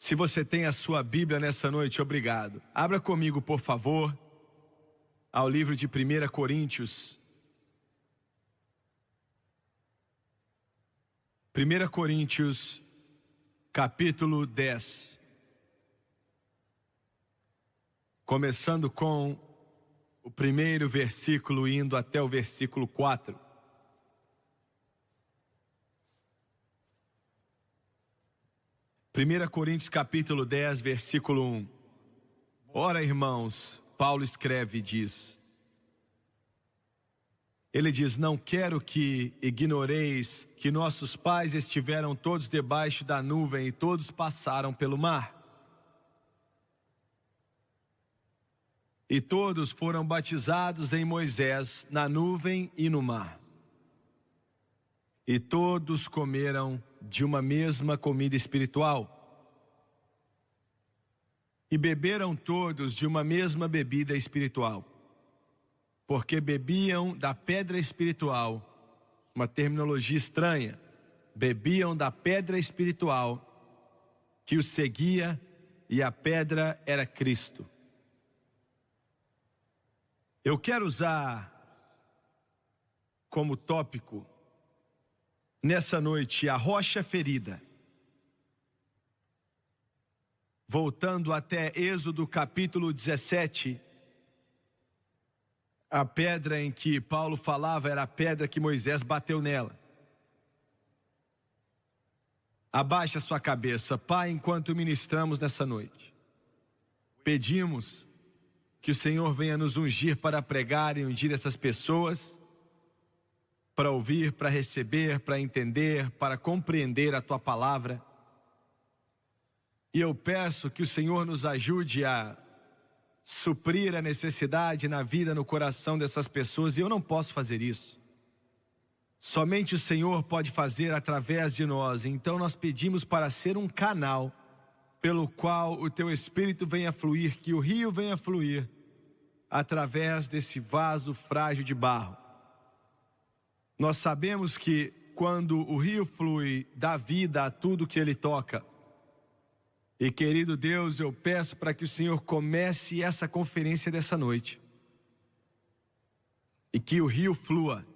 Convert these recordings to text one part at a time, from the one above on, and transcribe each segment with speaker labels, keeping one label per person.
Speaker 1: Se você tem a sua Bíblia nessa noite, obrigado. Abra comigo, por favor, ao livro de 1 Coríntios. 1 Coríntios, capítulo 10. Começando com o primeiro versículo, indo até o versículo 4. Primeira Coríntios capítulo 10, versículo 1. Ora, irmãos, Paulo escreve e diz, ele diz, não quero que ignoreis que nossos pais estiveram todos debaixo da nuvem e todos passaram pelo mar. E todos foram batizados em Moisés na nuvem e no mar. E todos comeram de uma mesma comida espiritual. E beberam todos de uma mesma bebida espiritual. Porque bebiam da pedra espiritual, uma terminologia estranha, bebiam da pedra espiritual que os seguia, e a pedra era Cristo. Eu quero usar como tópico nessa noite a rocha ferida. Voltando até Êxodo capítulo 17, a pedra em que Paulo falava era a pedra que Moisés bateu nela. Abaixa sua cabeça, Pai, enquanto ministramos nessa noite. Pedimos que o Senhor venha nos ungir para pregar e ungir essas pessoas, para ouvir, para receber, para entender, para compreender a Tua palavra. E eu peço que o Senhor nos ajude a suprir a necessidade na vida, no coração dessas pessoas, e eu não posso fazer isso. Somente o Senhor pode fazer através de nós. Então nós pedimos para ser um canal pelo qual o Teu Espírito venha fluir, que o rio venha fluir através desse vaso frágil de barro. Nós sabemos que quando o rio flui, dá vida a tudo que ele toca. E querido Deus, eu peço para que o Senhor comece essa conferência dessa noite. E que o rio flua.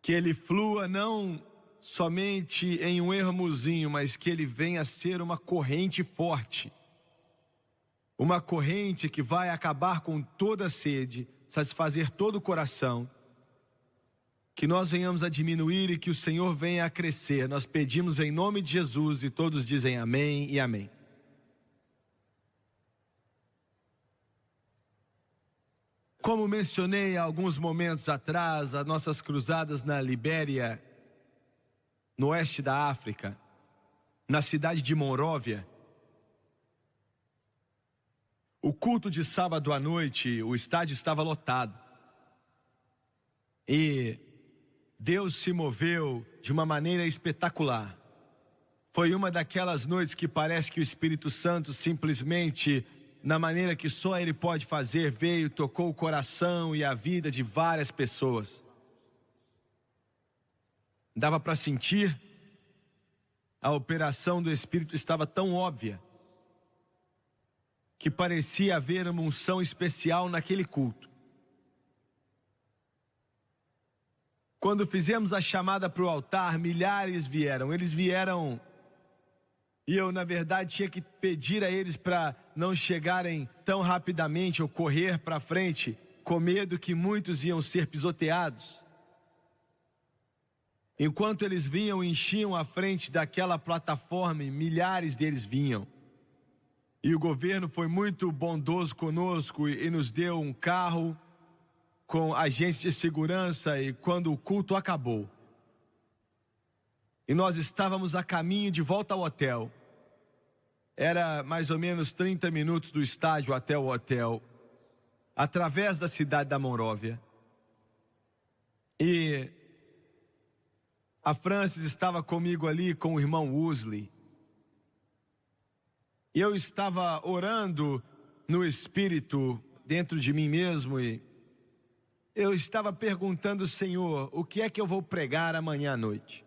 Speaker 1: Que ele flua não somente em um ermozinho, mas que ele venha a ser uma corrente forte. Uma corrente que vai acabar com toda a sede, satisfazer todo o coração. Que nós venhamos a diminuir e que o Senhor venha a crescer. Nós pedimos em nome de Jesus e todos dizem amém e amém. Como mencionei há alguns momentos atrás, as nossas cruzadas na Libéria, no oeste da África, na cidade de Monróvia, o culto de sábado à noite, o estádio estava lotado. E Deus se moveu de uma maneira espetacular. Foi uma daquelas noites que parece que o Espírito Santo simplesmente, na maneira que só Ele pode fazer, veio, tocou o coração e a vida de várias pessoas. Dava para sentir, a operação do Espírito estava tão óbvia, que parecia haver uma unção especial naquele culto. Quando fizemos a chamada para o altar, milhares vieram. Eles vieram e eu, na verdade, tinha que pedir a eles para não chegarem tão rapidamente ou correr para frente, com medo que muitos iam ser pisoteados. Enquanto eles vinham e enchiam a frente daquela plataforma, milhares deles vinham. E o governo foi muito bondoso conosco e nos deu um carro com agentes de segurança, e quando o culto acabou e nós estávamos a caminho de volta ao hotel, era mais ou menos 30 minutos do estádio até o hotel, através da cidade da Monróvia, e a Francis estava comigo ali com o irmão Usley, e eu estava orando no Espírito dentro de mim mesmo, e eu estava perguntando, Senhor, o que é que eu vou pregar amanhã à noite?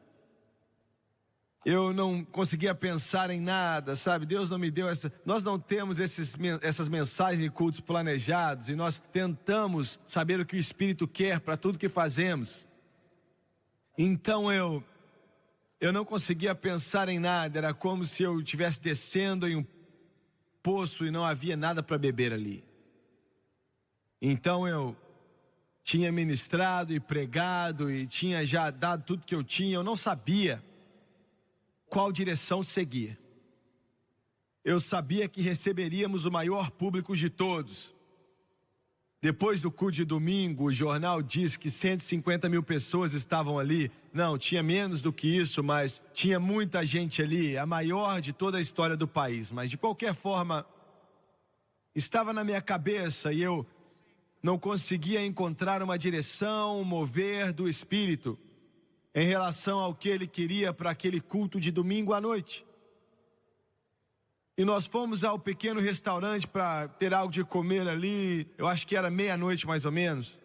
Speaker 1: Eu não conseguia pensar em nada, sabe? Deus não me deu essa... Nós não temos essas mensagens e cultos planejados, e nós tentamos saber o que o Espírito quer para tudo que fazemos. Então eu não conseguia pensar em nada, era como se eu estivesse descendo em um poço e não havia nada para beber ali. Então eu tinha ministrado e pregado e tinha já dado tudo que eu tinha, eu não sabia qual direção seguir. Eu sabia que receberíamos o maior público de todos. Depois do culto de domingo, o jornal diz que 150 mil pessoas estavam ali. Não, tinha menos do que isso, mas tinha muita gente ali, a maior de toda a história do país. Mas de qualquer forma, estava na minha cabeça e eu não conseguia encontrar uma direção, um mover do Espírito em relação ao que ele queria para aquele culto de domingo à noite. E nós fomos ao pequeno restaurante para ter algo de comer ali, eu acho que era meia-noite mais ou menos.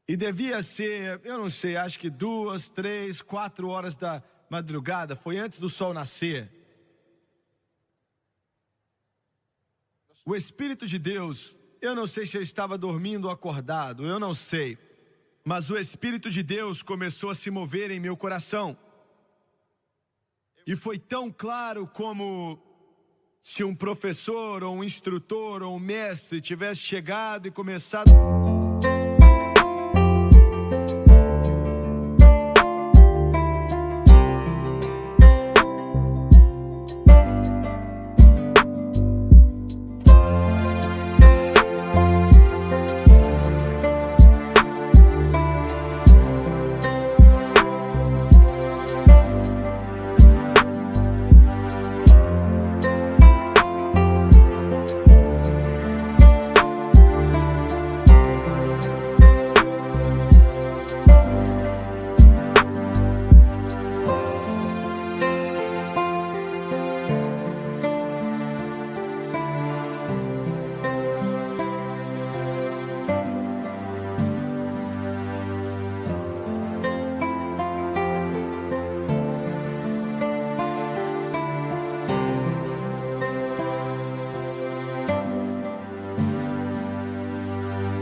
Speaker 1: E devia ser, eu não sei, acho que 2, 3, 4 horas da madrugada, foi antes do sol nascer. O Espírito de Deus, eu não sei se eu estava dormindo ou acordado, eu não sei. Mas o Espírito de Deus começou a se mover em meu coração. E foi tão claro como se um professor, ou um instrutor, ou um mestre tivesse chegado e começado...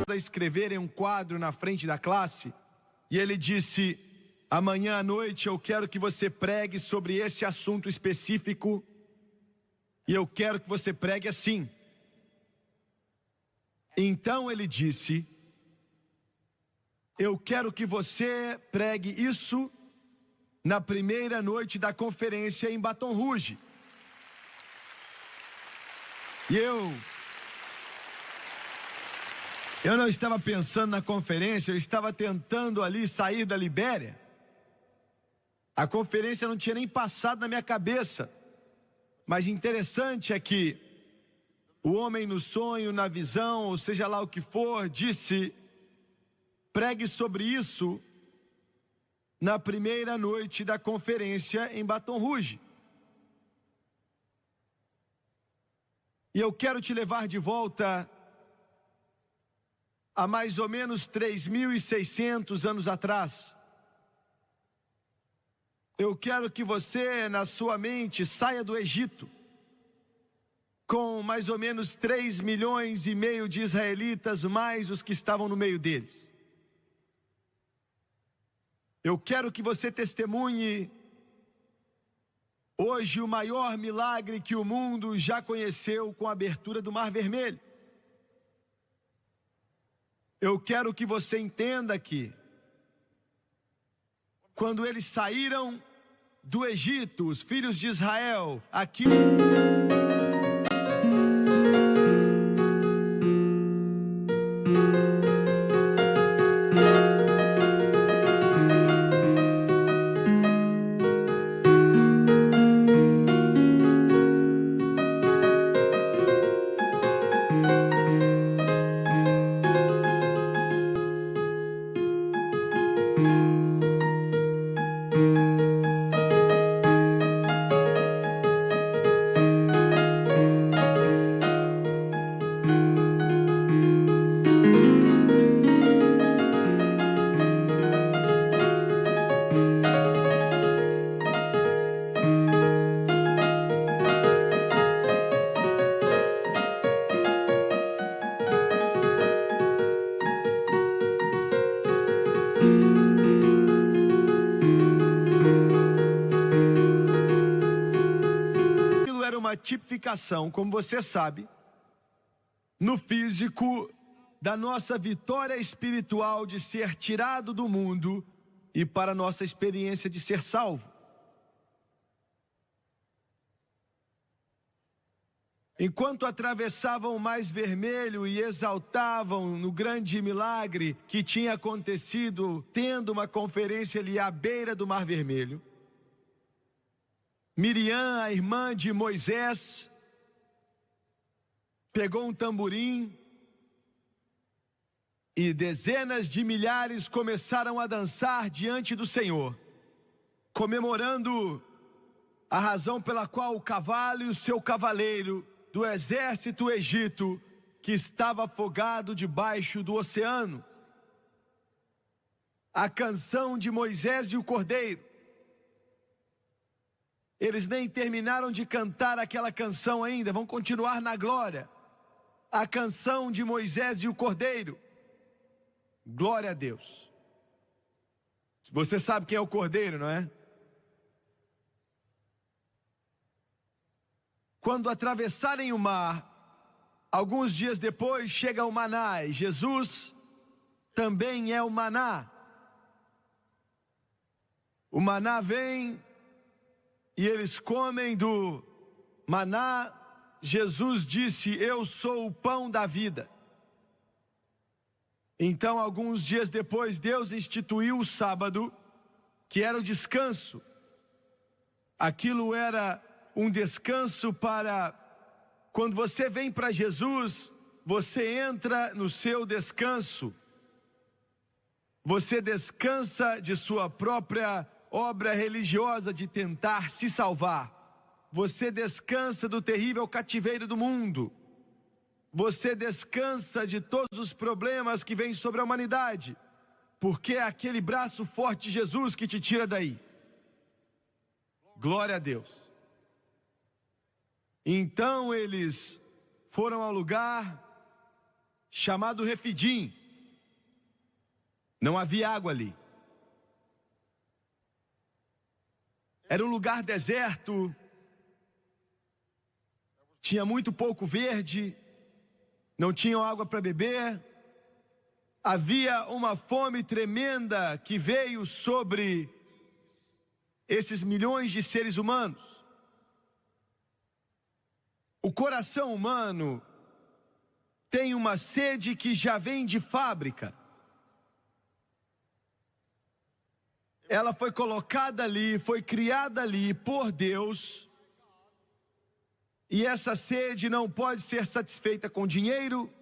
Speaker 1: a escrever em um quadro na frente da classe, e ele disse: amanhã à noite eu quero que você pregue sobre esse assunto específico, e eu quero que você pregue assim. Então ele disse: eu quero que você pregue isso na primeira noite da conferência em Baton Rouge. E eu não estava pensando na conferência, eu estava tentando ali sair da Libéria. A conferência não tinha nem passado na minha cabeça. Mas interessante é que o homem no sonho, na visão, ou seja lá o que for, disse: pregue sobre isso na primeira noite da conferência em Baton Rouge. E eu quero te levar de volta há mais ou menos 3.600 anos atrás. Eu quero que você, na sua mente, saia do Egito com mais ou menos 3,5 milhões de israelitas, mais os que estavam no meio deles. Eu quero que você testemunhe hoje o maior milagre que o mundo já conheceu com a abertura do Mar Vermelho. Eu quero que você entenda que quando eles saíram do Egito, os filhos de Israel, aqui... uma tipificação, como você sabe, no físico, da nossa vitória espiritual de ser tirado do mundo e para a nossa experiência de ser salvo. Enquanto atravessavam o Mar Vermelho e exaltavam no grande milagre que tinha acontecido, tendo uma conferência ali à beira do Mar Vermelho, Miriam, a irmã de Moisés, pegou um tamborim e dezenas de milhares começaram a dançar diante do Senhor, comemorando a razão pela qual o cavalo e o seu cavaleiro do exército egito, que estava afogado debaixo do oceano. A canção de Moisés e o Cordeiro. Eles nem terminaram de cantar aquela canção ainda, vão continuar na glória. A canção de Moisés e o Cordeiro. Glória a Deus. Você sabe quem é o Cordeiro, não é? Quando atravessarem o mar, alguns dias depois chega o maná, e Jesus também é o maná. O maná vem e eles comem do maná. Jesus disse: eu sou o pão da vida. Então, alguns dias depois, Deus instituiu o sábado, que era o descanso. Aquilo era um descanso para, quando você vem para Jesus, você entra no seu descanso. Você descansa de sua própria obra religiosa de tentar se salvar. Você descansa do terrível cativeiro do mundo. Você descansa de todos os problemas que vêm sobre a humanidade, porque é aquele braço forte de Jesus que te tira daí. Glória a Deus. Então eles foram ao lugar chamado Refidim. Não havia água ali. Era um lugar deserto. Tinha muito pouco verde. Não tinham água para beber. Havia uma fome tremenda que veio sobre esses milhões de seres humanos. O coração humano tem uma sede que já vem de fábrica. Ela foi colocada ali, foi criada ali por Deus. E essa sede não pode ser satisfeita com dinheiro,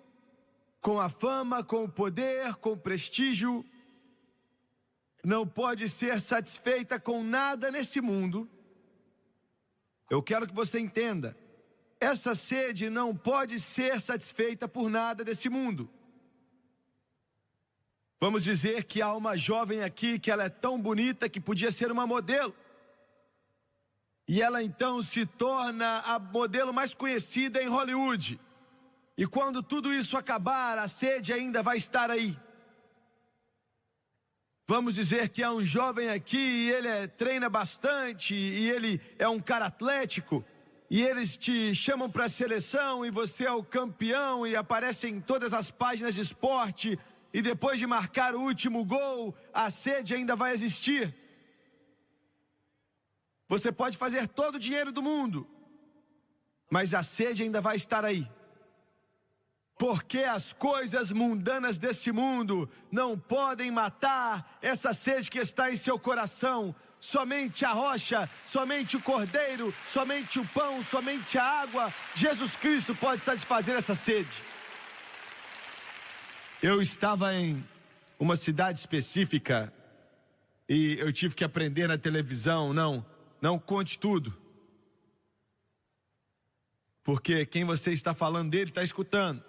Speaker 1: com a fama, com o poder, com o prestígio. Não pode ser satisfeita com nada nesse mundo. Eu quero que você entenda. Essa sede não pode ser satisfeita por nada desse mundo. Vamos dizer que há uma jovem aqui que ela é tão bonita que podia ser uma modelo. E ela então se torna a modelo mais conhecida em Hollywood. E quando tudo isso acabar, a sede ainda vai estar aí. Vamos dizer que há um jovem aqui e ele treina bastante e ele é um cara atlético. E eles te chamam para a seleção e você é o campeão e aparece em todas as páginas de esporte. E depois de marcar o último gol, a sede ainda vai existir. Você pode fazer todo o dinheiro do mundo, mas a sede ainda vai estar aí. Porque as coisas mundanas desse mundo não podem matar essa sede que está em seu coração. Somente a rocha, somente o cordeiro, somente o pão, somente a água, Jesus Cristo pode satisfazer essa sede. Eu estava em uma cidade específica e eu tive que aprender na televisão, não conte tudo. Porque quem você está falando dele está escutando.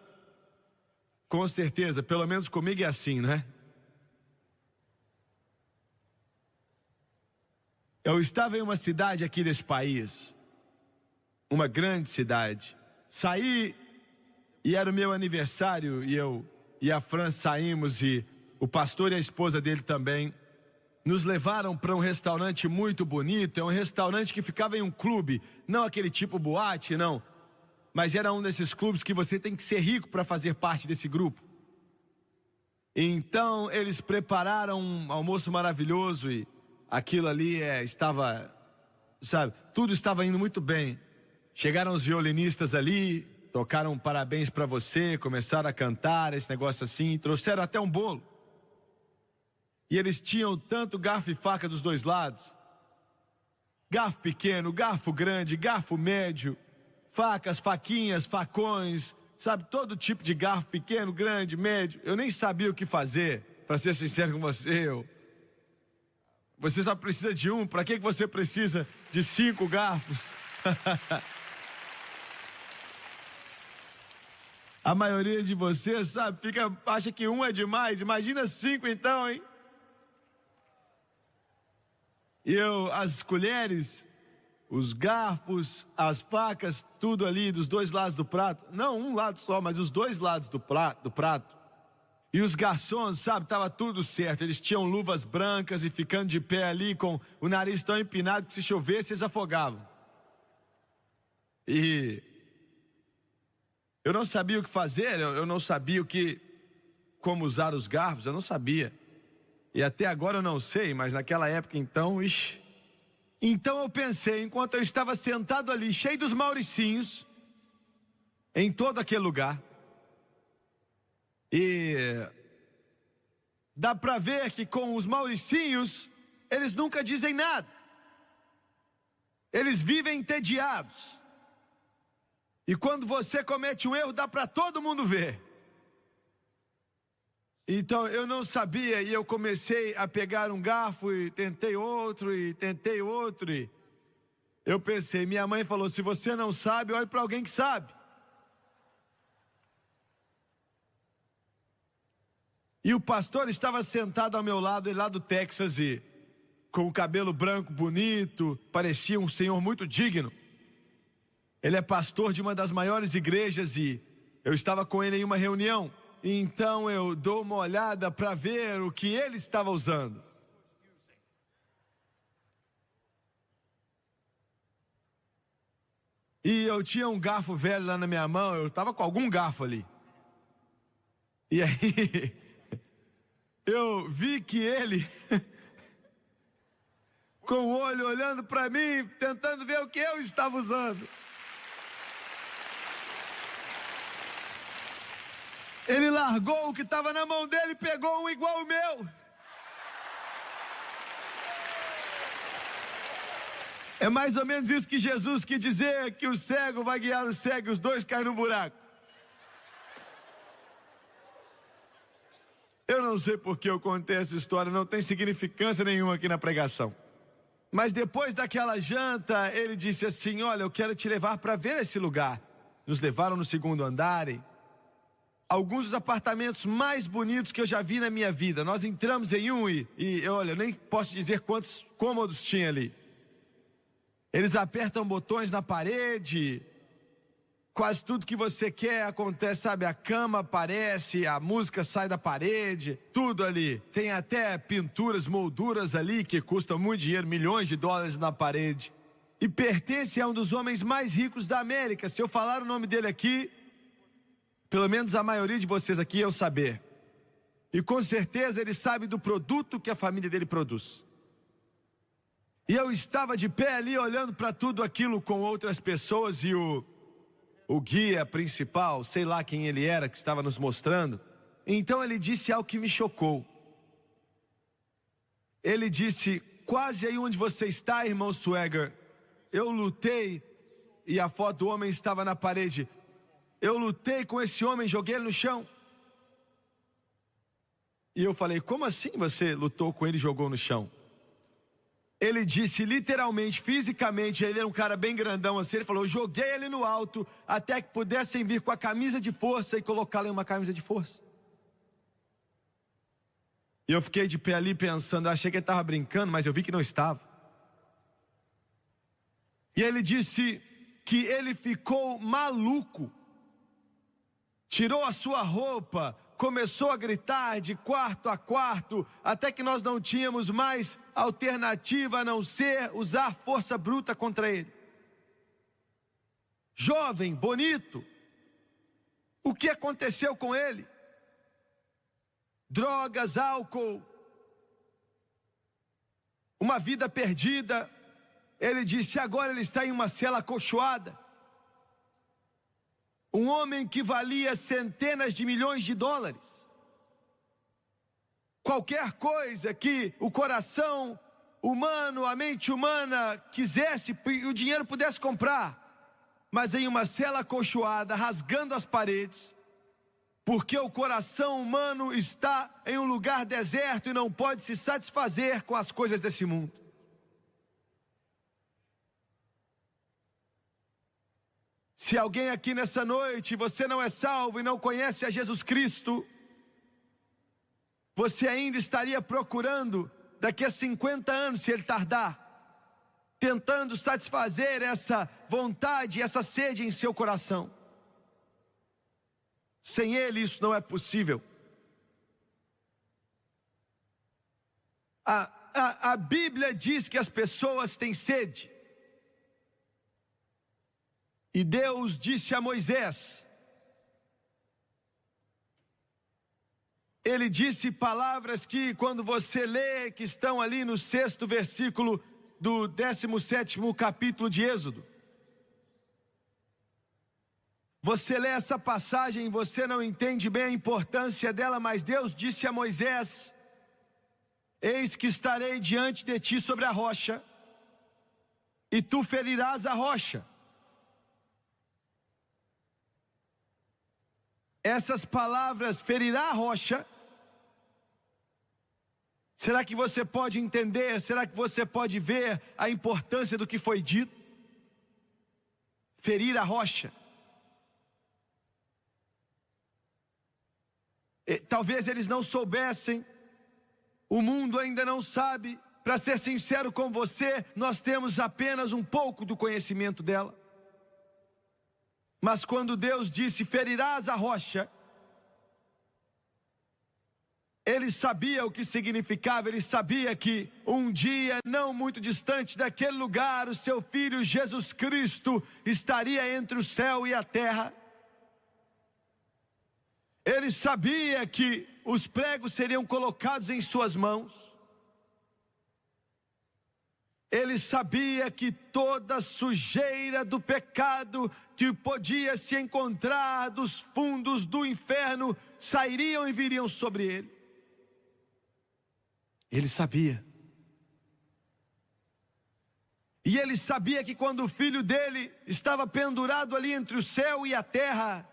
Speaker 1: Com certeza, pelo menos comigo é assim, né? Eu estava em uma cidade aqui desse país, uma grande cidade. Saí e era o meu aniversário e eu e a Fran saímos e o pastor e a esposa dele também. nos levaram para um restaurante muito bonito. É um restaurante que ficava em um clube, não aquele tipo boate, não. Mas era um desses clubes que você tem que ser rico para fazer parte desse grupo. Então eles prepararam um almoço maravilhoso e aquilo ali estava, sabe, tudo estava indo muito bem. Chegaram os violinistas ali, tocaram parabéns para você, começaram a cantar, esse negócio assim, trouxeram até um bolo. E eles tinham tanto garfo e faca dos dois lados. Garfo pequeno, garfo grande, garfo médio, facas, faquinhas, facões, sabe, todo tipo de garfo, pequeno, grande, médio. Eu nem sabia o que fazer, para ser sincero com você. Você só precisa de um, para que você precisa de 5 garfos? A maioria de vocês, sabe, acha que um é demais, imagina 5 então, hein? E as colheres, os garfos, as facas, tudo ali dos dois lados do prato. Não um lado só, mas os dois lados do prato. E os garçons, sabe, estava tudo certo. Eles tinham luvas brancas e ficando de pé ali com o nariz tão empinado que se chovesse eles afogavam. E eu não sabia o que fazer, eu não sabia como usar os garfos, eu não sabia. E até agora eu não sei, mas naquela época então, ixi. Então eu pensei, enquanto eu estava sentado ali, cheio dos mauricinhos, em todo aquele lugar, e dá pra ver que com os mauricinhos, eles nunca dizem nada. Eles vivem entediados. E quando você comete um erro, dá pra todo mundo ver. Então eu não sabia e eu comecei a pegar um garfo e tentei outro e eu pensei, minha mãe falou, se você não sabe, olhe para alguém que sabe. E o pastor estava sentado ao meu lado, ele lá do Texas, e com o cabelo branco bonito, parecia um senhor muito digno. Ele é pastor de uma das maiores igrejas e eu estava com ele em uma reunião. Então eu dou uma olhada para ver o que ele estava usando. E eu tinha um garfo velho lá na minha mão, eu estava com algum garfo ali. E aí, eu vi que ele, com o olho olhando para mim, tentando ver o que eu estava usando. Ele largou o que estava na mão dele e pegou um igual ao meu. É mais ou menos isso que Jesus quis dizer, que o cego vai guiar o cego e os dois caem no buraco. Eu não sei por que eu contei essa história, não tem significância nenhuma aqui na pregação. Mas depois daquela janta, ele disse assim, olha, eu quero te levar para ver esse lugar. Nos levaram no 2º andar e alguns dos apartamentos mais bonitos que eu já vi na minha vida. Nós entramos em um e olha, eu nem posso dizer quantos cômodos tinha ali. Eles apertam botões na parede, quase tudo que você quer acontece, sabe? A cama aparece, a música sai da parede, tudo ali. Tem até pinturas, molduras ali que custam muito dinheiro, milhões de dólares na parede. E pertence a um dos homens mais ricos da América. Se eu falar o nome dele aqui, pelo menos a maioria de vocês aqui iam saber. E com certeza ele sabe do produto que a família dele produz. E eu estava de pé ali olhando para tudo aquilo com outras pessoas e o guia principal, sei lá quem ele era, que estava nos mostrando. Então ele disse algo que me chocou. Ele disse, quase aí onde você está, irmão Swagger, eu lutei, e a foto do homem estava na parede. Eu lutei com esse homem, joguei ele no chão. E eu falei, como assim você lutou com ele e jogou no chão? Ele disse literalmente, fisicamente, ele era um cara bem grandão assim, ele falou, eu joguei ele no alto até que pudessem vir com a camisa de força e colocá-lo em uma camisa de força. E eu fiquei de pé ali pensando, achei que ele estava brincando, mas eu vi que não estava. E ele disse que ele ficou maluco, tirou a sua roupa, começou a gritar de quarto a quarto, até que nós não tínhamos mais alternativa a não ser usar força bruta contra ele. Jovem, bonito, o que aconteceu com ele? Drogas, álcool, uma vida perdida. Ele disse: agora ele está em uma cela acolchoada. Um homem que valia centenas de milhões de dólares. Qualquer coisa que o coração humano, a mente humana quisesse e o dinheiro pudesse comprar. Mas em uma cela acolchoada, rasgando as paredes, porque o coração humano está em um lugar deserto e não pode se satisfazer com as coisas desse mundo. Se alguém aqui nessa noite, você não é salvo e não conhece a Jesus Cristo, você ainda estaria procurando daqui a 50 anos, se ele tardar, tentando satisfazer essa vontade, essa sede em seu coração. Sem ele isso não é possível. A Bíblia diz que as pessoas têm sede. E Deus disse a Moisés, ele disse palavras que quando você lê, que estão ali no 6º versículo do 17º capítulo de Êxodo. Você lê essa passagem, você não entende bem a importância dela, mas Deus disse a Moisés: eis que estarei diante de ti sobre a rocha, e tu ferirás a rocha. Essas palavras, ferirá a rocha. Será que você pode entender? Será que você pode ver a importância do que foi dito? Ferir a rocha. Talvez eles não soubessem, o mundo ainda não sabe. Para ser sincero com você, nós temos apenas um pouco do conhecimento dela. Mas quando Deus disse: ferirás a rocha, ele sabia o que significava. Ele sabia que um dia, não muito distante daquele lugar, o seu filho Jesus Cristo estaria entre o céu e a terra. Ele sabia que os pregos seriam colocados em suas mãos. Ele sabia que toda sujeira do pecado que podia se encontrar dos fundos do inferno sairiam e viriam sobre ele. Ele sabia. E ele sabia que quando o filho dele estava pendurado ali entre o céu e a terra,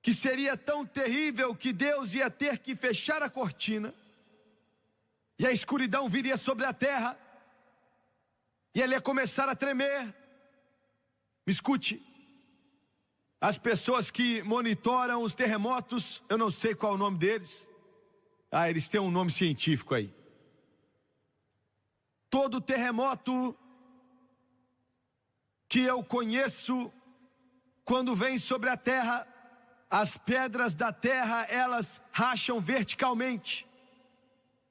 Speaker 1: que seria tão terrível que Deus ia ter que fechar a cortina, e a escuridão viria sobre a terra, e ele ia começar a tremer. Me escute, as pessoas que monitoram os terremotos, eu não sei qual é o nome deles, eles têm um nome científico aí. Todo terremoto que eu conheço, quando vem sobre a terra, as pedras da terra, elas racham verticalmente.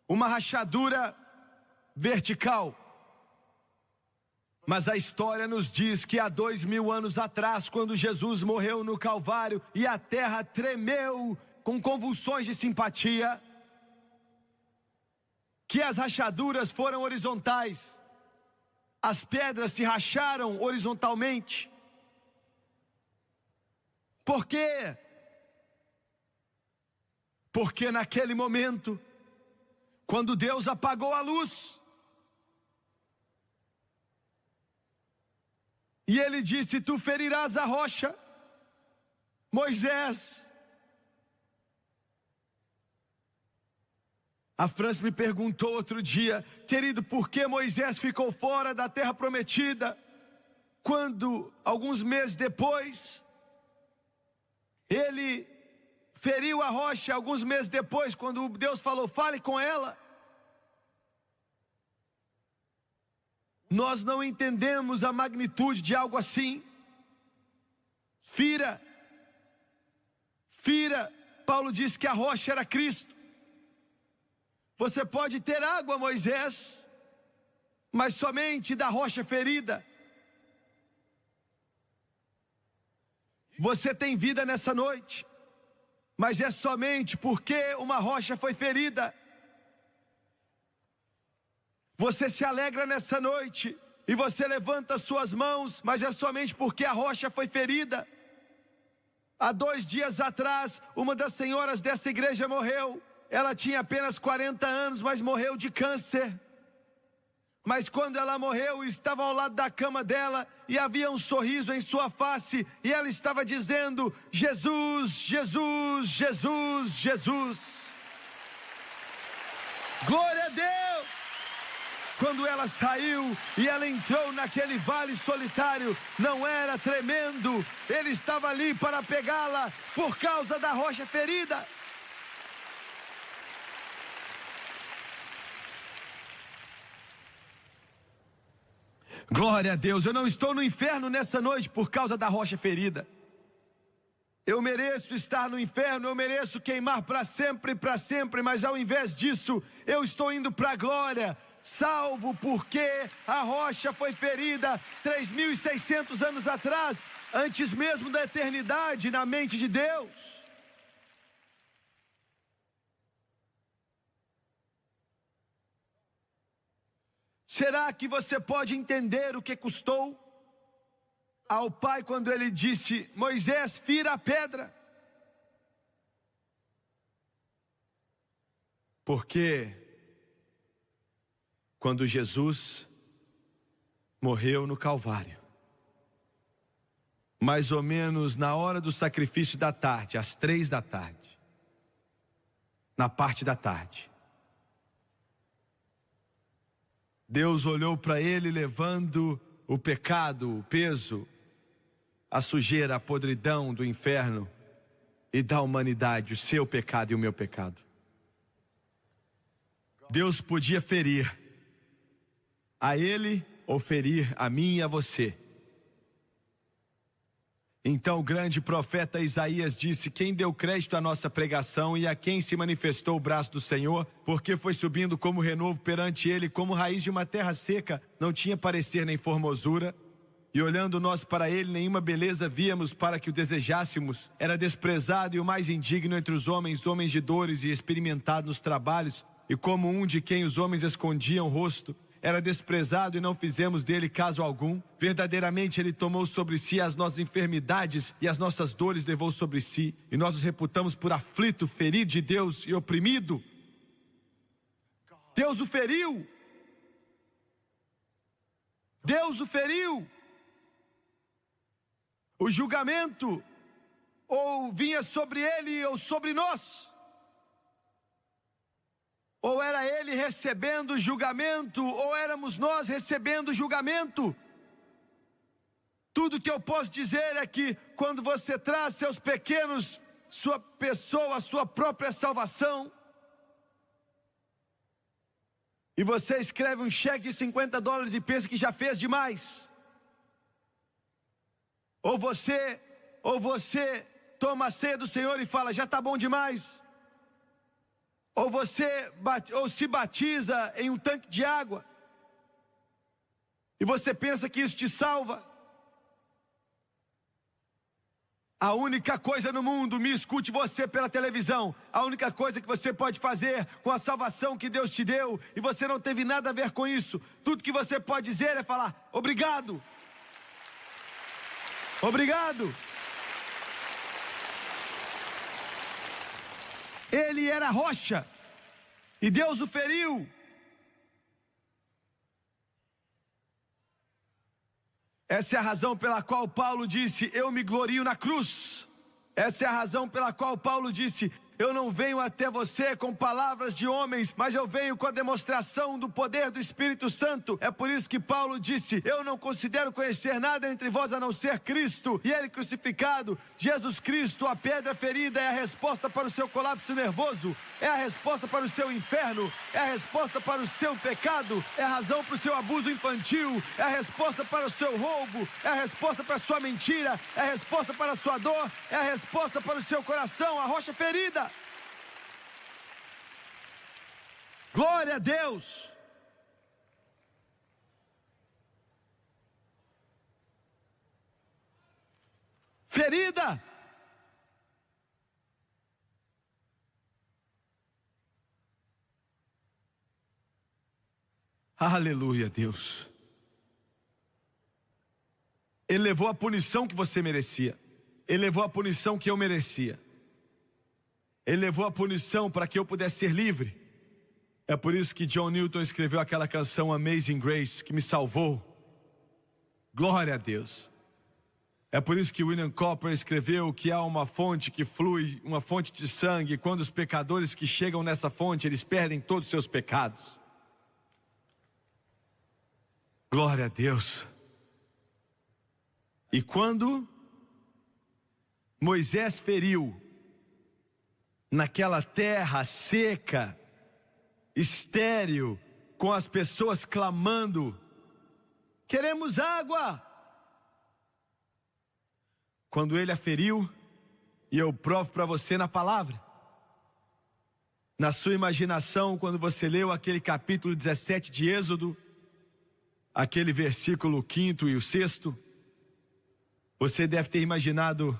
Speaker 1: Uma rachadura vertical. Mas a história nos diz que há 2000 anos atrás, quando Jesus morreu no Calvário e a terra tremeu com convulsões de simpatia, que as rachaduras foram horizontais. As pedras se racharam horizontalmente. Por quê? Porque naquele momento, quando Deus apagou a luz, e ele disse: tu ferirás a rocha, Moisés. A França me perguntou outro dia: querido, por que Moisés ficou fora da terra prometida, quando alguns meses depois ele feriu a rocha? Alguns meses depois, quando Deus falou: fale com ela. Nós não entendemos a magnitude de algo assim. Fira fira, Paulo disse que a rocha era Cristo. Você pode ter água, Moisés, mas somente da rocha ferida. Você tem vida nessa noite, mas é somente porque uma rocha foi ferida. Você se alegra nessa noite e você levanta suas mãos, mas é somente porque a rocha foi ferida. Há 2 dias atrás, uma das senhoras dessa igreja morreu. Ela tinha apenas 40 anos, mas morreu de câncer. Mas quando ela morreu, estava ao lado da cama dela e havia um sorriso em sua face, e ela estava dizendo: Jesus, Jesus, Jesus, Jesus. Glória a Deus! Quando ela saiu e ela entrou naquele vale solitário, não era tremendo? Ele estava ali para pegá-la por causa da rocha ferida. Glória a Deus, eu não estou no inferno nessa noite por causa da rocha ferida. Eu mereço estar no inferno, eu mereço queimar para sempre, mas ao invés disso, eu estou indo para a glória, salvo porque a rocha foi ferida 3.600 anos atrás, antes mesmo da eternidade na mente de Deus. Será que você pode entender o que custou ao pai quando ele disse: Moisés, fira a pedra? Porque quando Jesus morreu no Calvário, mais ou menos na hora do sacrifício da tarde, às 3 da tarde, na parte da tarde, Deus olhou para ele levando o pecado, o peso, a sujeira, a podridão do inferno e da humanidade, o seu pecado e o meu pecado. Deus podia ferir a ele ou ferir a mim e a você. Então o grande profeta Isaías disse: quem deu crédito à nossa pregação e a quem se manifestou o braço do Senhor, porque foi subindo como renovo perante ele, como raiz de uma terra seca, não tinha parecer nem formosura, e olhando nós para ele, nenhuma beleza víamos para que o desejássemos. Era desprezado e o mais indigno entre os homens, homens de dores e experimentado nos trabalhos, e como um de quem os homens escondiam o rosto. Era desprezado e não fizemos dele caso algum. Verdadeiramente ele tomou sobre si as nossas enfermidades e as nossas dores levou sobre si. E nós os reputamos por aflito, ferido de Deus e oprimido. Deus o feriu. Deus o feriu. O julgamento ou vinha sobre ele ou sobre nós. Ou era ele recebendo julgamento, ou éramos nós recebendo julgamento. Tudo que eu posso dizer é que quando você traz seus pequenos, sua pessoa, sua própria salvação, e você escreve um cheque de $50 e pensa que já fez demais. Ou você toma a ceia do Senhor e fala: já está bom demais. Ou se batiza em um tanque de água e você pensa que isso te salva. A única coisa no mundo, me escute você pela televisão, a única coisa que você pode fazer com a salvação que Deus te deu, e você não teve nada a ver com isso, tudo que você pode dizer é falar: obrigado. Obrigado. Ele era rocha e Deus o feriu. Essa é a razão pela qual Paulo disse: eu me glorio na cruz. Essa é a razão pela qual Paulo disse: eu não venho até você com palavras de homens, mas eu venho com a demonstração do poder do Espírito Santo. É por isso que Paulo disse: eu não considero conhecer nada entre vós a não ser Cristo e Ele crucificado. Jesus Cristo, a pedra ferida, é a resposta para o seu colapso nervoso, é a resposta para o seu inferno, é a resposta para o seu pecado, é a razão para o seu abuso infantil, é a resposta para o seu roubo, é a resposta para a sua mentira, é a resposta para a sua dor, é a resposta para o seu coração, a rocha ferida. Glória a Deus. Ferida. Aleluia, Deus. Ele levou a punição que você merecia. Ele levou a punição que eu merecia. Ele levou a punição para que eu pudesse ser livre. É por isso que John Newton escreveu aquela canção Amazing Grace, que me salvou. Glória a Deus. É por isso que William Cowper escreveu que há uma fonte que flui, uma fonte de sangue, e quando os pecadores que chegam nessa fonte, eles perdem todos os seus pecados. Glória a Deus. E quando Moisés feriu naquela terra seca, estéril, com as pessoas clamando: queremos água. Quando ele a feriu, e eu provo para você na palavra, na sua imaginação, quando você leu aquele capítulo 17 de Êxodo, aquele versículo 5º e o 6º, você deve ter imaginado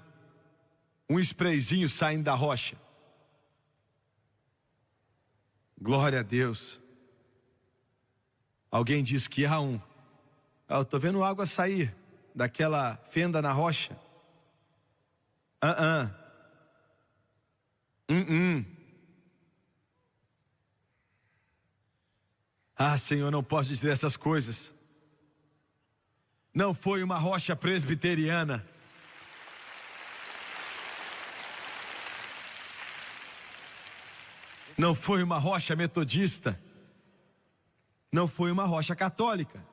Speaker 1: um sprayzinho saindo da rocha. Glória a Deus. Alguém disse que há um. Eu estou vendo água sair daquela fenda na rocha. Ah, Senhor, não posso dizer essas coisas. Não foi uma rocha presbiteriana. Não foi uma rocha metodista. Não foi uma rocha católica.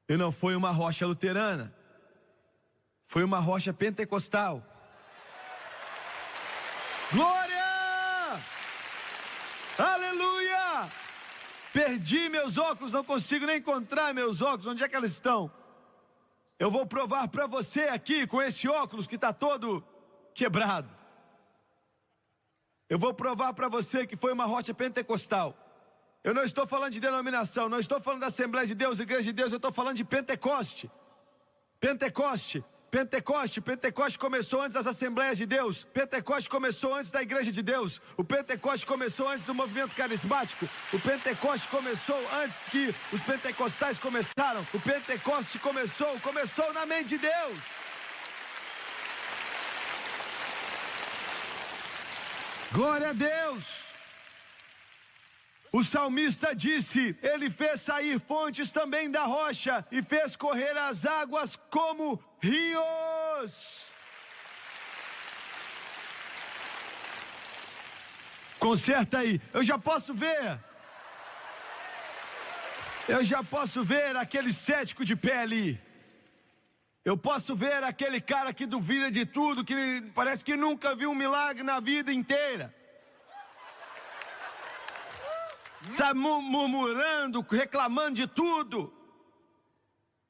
Speaker 1: E não foi uma rocha luterana. Foi uma rocha pentecostal. Glória! Aleluia! Perdi meus óculos, não consigo nem encontrar meus óculos. Onde é que eles estão? Eu vou provar para você aqui com esse óculos que está todo quebrado. Eu vou provar para você que foi uma rocha pentecostal. Eu não estou falando de denominação, não estou falando da Assembleia de Deus, Igreja de Deus, eu estou falando de Pentecoste. Pentecoste começou antes das Assembleias de Deus. Pentecoste começou antes da Igreja de Deus. O Pentecoste começou antes do movimento carismático. O Pentecoste começou antes que os pentecostais começaram. O Pentecoste começou na mente de Deus. Glória a Deus. O salmista disse: ele fez sair fontes também da rocha e fez correr as águas como rios. Conserta aí, eu já posso ver aquele cético de pé ali. Eu posso ver aquele cara que duvida de tudo, que parece que nunca viu um milagre na vida inteira. Sabe, murmurando, reclamando de tudo.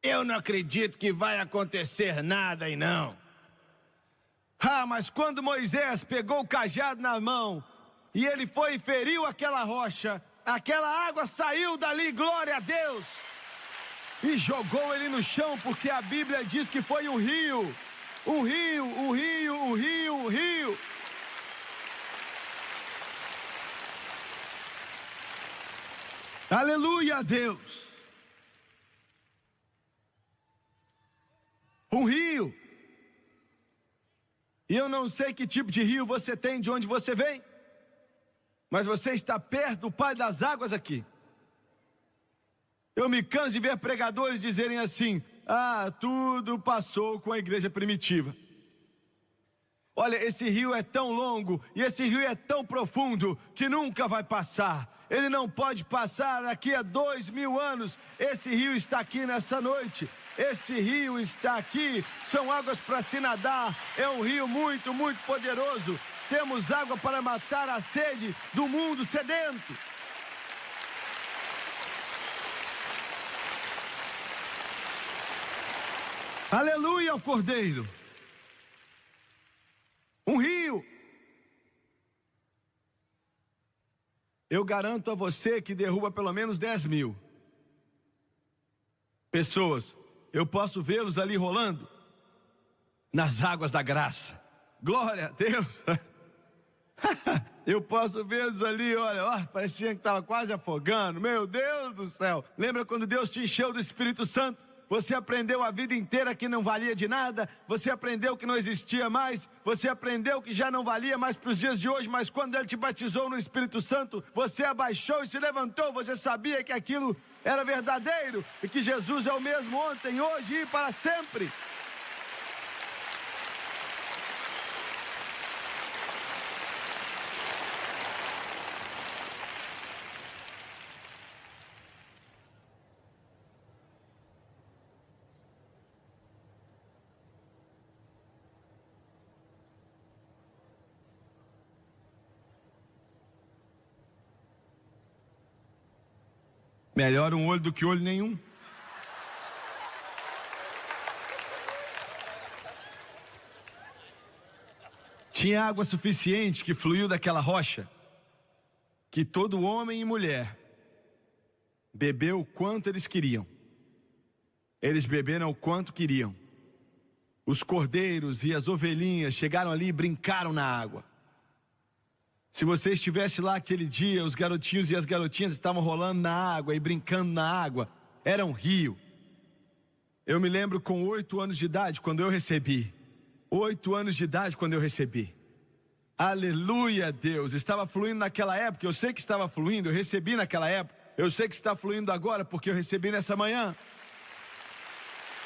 Speaker 1: Eu não acredito que vai acontecer nada aí não. Ah, mas quando Moisés pegou o cajado na mão e ele foi e feriu aquela rocha, aquela água saiu dali, glória a Deus, e jogou ele no chão, porque a Bíblia diz que foi um rio. Um rio. Aleluia a Deus. Um rio. E eu não sei que tipo de rio você tem, de onde você vem, mas você está perto do Pai das águas aqui. Eu me canso de ver pregadores dizerem assim: ah, tudo passou com a igreja primitiva. Olha, esse rio é tão longo e esse rio é tão profundo que nunca vai passar. Ele não pode passar daqui a 2000 anos. Esse rio está aqui nessa noite. Esse rio está aqui. São águas para se nadar. É um rio muito, muito poderoso. Temos água para matar a sede do mundo sedento. Aleluia ao Cordeiro. Um rio. Eu garanto a você que derruba pelo menos 10.000 pessoas. Eu posso vê-los ali rolando nas águas da graça. Glória a Deus. Eu posso vê-los ali, olha, parecia que estava quase afogando. Meu Deus do céu. Lembra quando Deus te encheu do Espírito Santo? Você aprendeu a vida inteira que não valia de nada. Você aprendeu que não existia mais. Você aprendeu que já não valia mais para os dias de hoje. Mas quando Ele te batizou no Espírito Santo, você abaixou e se levantou. Você sabia que aquilo era verdadeiro e que Jesus é o mesmo ontem, hoje e para sempre. Melhor um olho do que olho nenhum. Tinha água suficiente que fluiu daquela rocha, que todo homem e mulher bebeu o quanto eles queriam. Eles beberam o quanto queriam. Os cordeiros e as ovelhinhas chegaram ali e brincaram na água. Se você estivesse lá aquele dia, os garotinhos e as garotinhas estavam rolando na água e brincando na água. Era um rio. Eu me lembro com 8 anos de idade quando eu recebi. 8 anos de idade quando eu recebi. Aleluia, Deus. Estava fluindo naquela época, eu sei que estava fluindo, eu recebi naquela época. Eu sei que está fluindo agora porque eu recebi nessa manhã.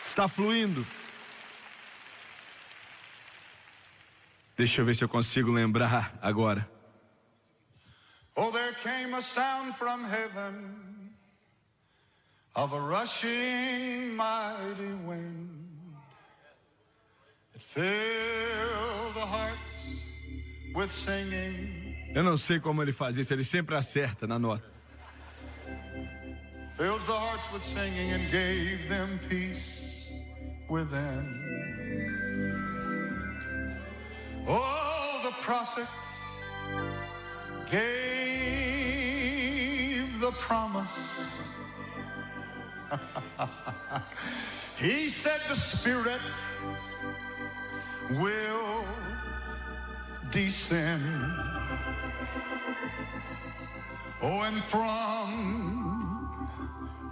Speaker 1: Está fluindo. Deixa eu ver se eu consigo lembrar agora.
Speaker 2: Oh, there came a sound from heaven of a rushing mighty wind. It filled the hearts with singing.
Speaker 1: Eu não sei como ele faz isso, ele sempre acerta na nota.
Speaker 2: Fills the hearts with singing and gave them peace within. Oh, the prophet gave the promise. He said the Spirit will descend. Oh, and from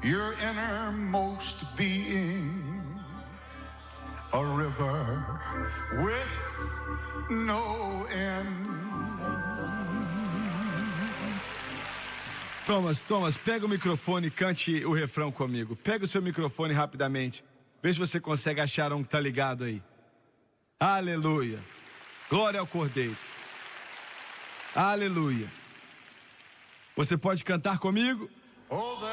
Speaker 2: your innermost being, a river with no end.
Speaker 1: Thomas, pega o microfone e cante o refrão comigo. Pega o seu microfone rapidamente. Vê se você consegue achar um que tá ligado aí. Aleluia. Glória ao Cordeiro. Aleluia. Você pode cantar comigo?
Speaker 2: Oh, there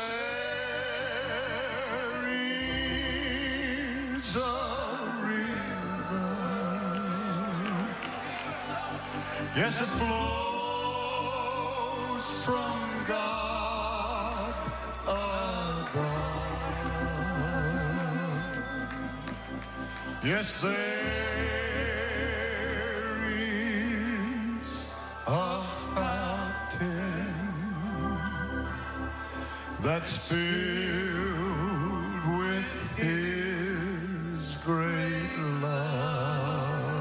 Speaker 2: is a river. Yes, it flows from God above. Yes, there is a fountain that's filled with His great love.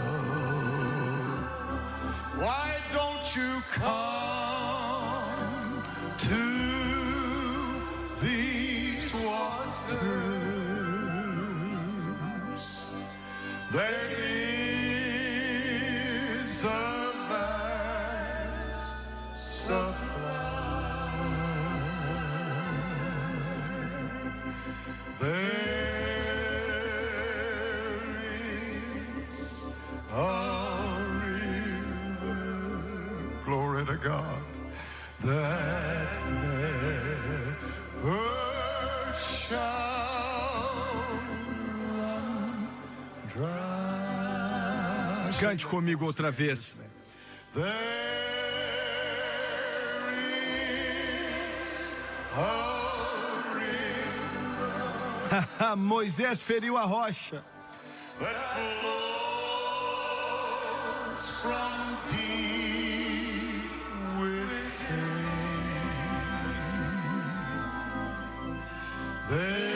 Speaker 2: Why don't you come to these waters? There is a vast supply. There is a God that never shall run dry.
Speaker 1: Cante comigo outra vez.
Speaker 2: There is a
Speaker 1: Moisés feriu a rocha.
Speaker 2: that flows from deep within. There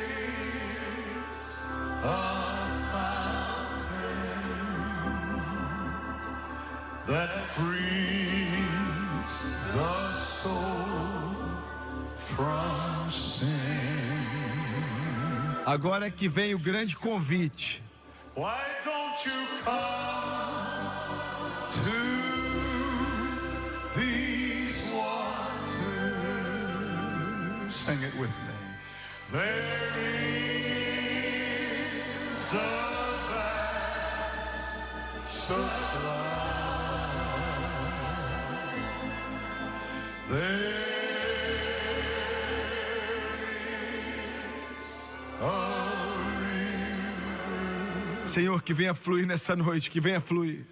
Speaker 2: is a fountain that frees the soul from sin.
Speaker 1: Agora é que vem o grande convite.
Speaker 2: Why don't you come to these waters? Sing it with me. There is a vast supply. There
Speaker 1: Senhor, que venha fluir nessa noite, que venha fluir.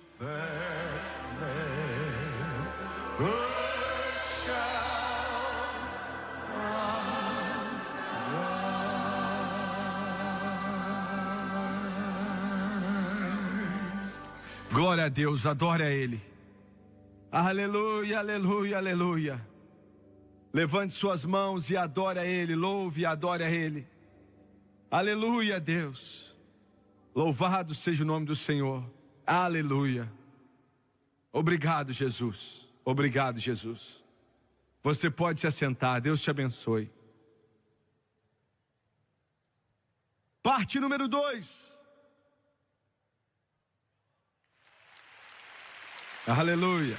Speaker 1: Glória a Deus, adore a Ele. Aleluia, aleluia, aleluia. Levante suas mãos e adore a Ele, louve e adore a Ele. Aleluia, Deus. Louvado seja o nome do Senhor. Aleluia. Obrigado, Jesus. Obrigado, Jesus. Você pode se assentar. Deus te abençoe. Parte número 2. Aleluia.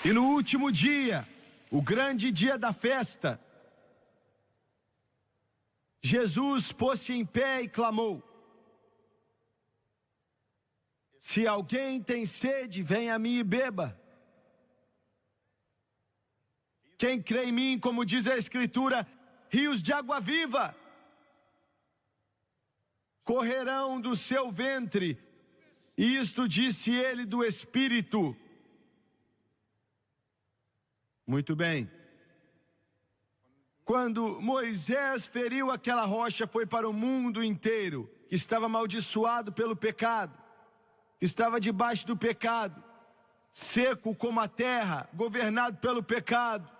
Speaker 1: E no último dia, o grande dia da festa, Jesus pôs-se em pé e clamou: se alguém tem sede, venha a mim e beba. Quem crê em mim, como diz a Escritura, rios de água viva correrão do seu ventre. E isto disse ele do Espírito. Muito bem. Quando Moisés feriu aquela rocha, foi para o mundo inteiro, que estava amaldiçoado pelo pecado, que estava debaixo do pecado, seco como a terra, governado pelo pecado,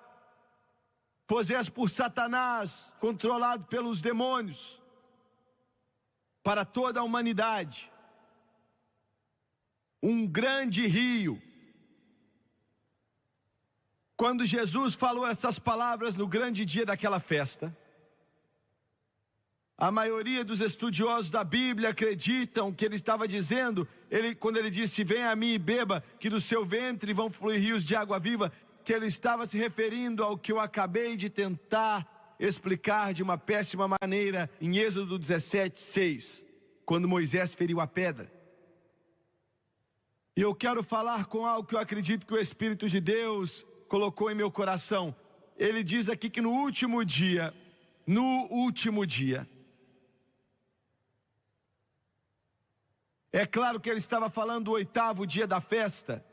Speaker 1: possesso por Satanás, controlado pelos demônios, para toda a humanidade. Um grande rio. Quando Jesus falou essas palavras no grande dia daquela festa, a maioria dos estudiosos da Bíblia acreditam que ele estava dizendo, quando ele disse: venha a mim e beba, que do seu ventre vão fluir rios de água viva, que ele estava se referindo ao que eu acabei de tentar explicar de uma péssima maneira em Êxodo 17:6, quando Moisés feriu a pedra. E eu quero falar com algo que eu acredito que o Espírito de Deus colocou em meu coração. Ele diz aqui que no último dia, é claro que ele estava falando do 8º dia da festa.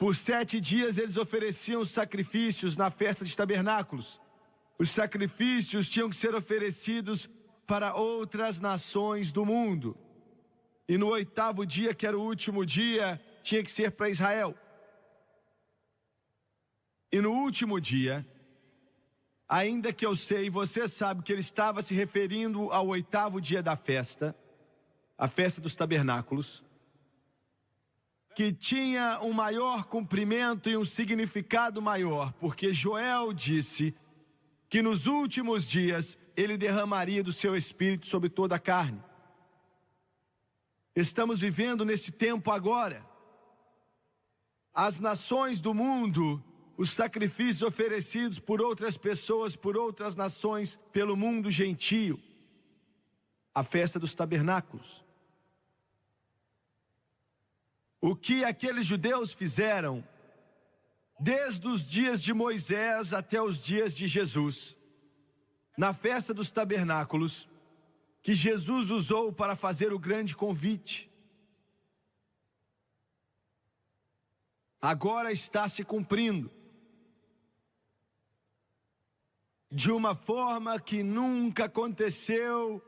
Speaker 1: Por 7 dias eles ofereciam sacrifícios na festa de tabernáculos. Os sacrifícios tinham que ser oferecidos para outras nações do mundo. E no 8º dia, que era o último dia, tinha que ser para Israel. E no último dia, ainda que eu sei, você sabe que ele estava se referindo ao 8º dia da festa, a festa dos tabernáculos, que tinha um maior cumprimento e um significado maior, porque Joel disse que nos últimos dias ele derramaria do seu espírito sobre toda a carne. Estamos vivendo nesse tempo agora. As nações do mundo, os sacrifícios oferecidos por outras pessoas, por outras nações, pelo mundo gentio, a festa dos tabernáculos. O que aqueles judeus fizeram desde os dias de Moisés até os dias de Jesus, na festa dos tabernáculos, que Jesus usou para fazer o grande convite, agora está se cumprindo de uma forma que nunca aconteceu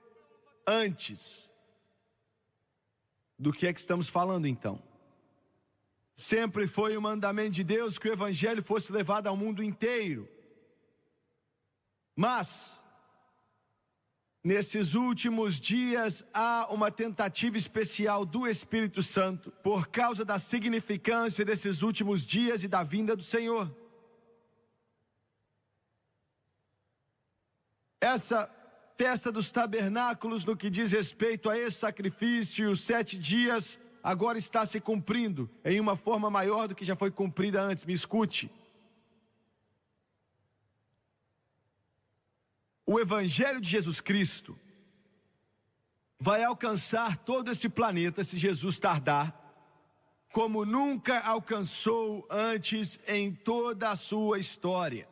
Speaker 1: antes. Do que é que estamos falando então? Sempre foi o mandamento de Deus que o evangelho fosse levado ao mundo inteiro. Mas nesses últimos dias há uma tentativa especial do Espírito Santo por causa da significância desses últimos dias e da vinda do Senhor. Essa festa dos tabernáculos, no que diz respeito a esse sacrifício e os 7 dias, agora está se cumprindo em uma forma maior do que já foi cumprida antes. Me escute. O Evangelho de Jesus Cristo vai alcançar todo esse planeta, se Jesus tardar, como nunca alcançou antes em toda a sua história.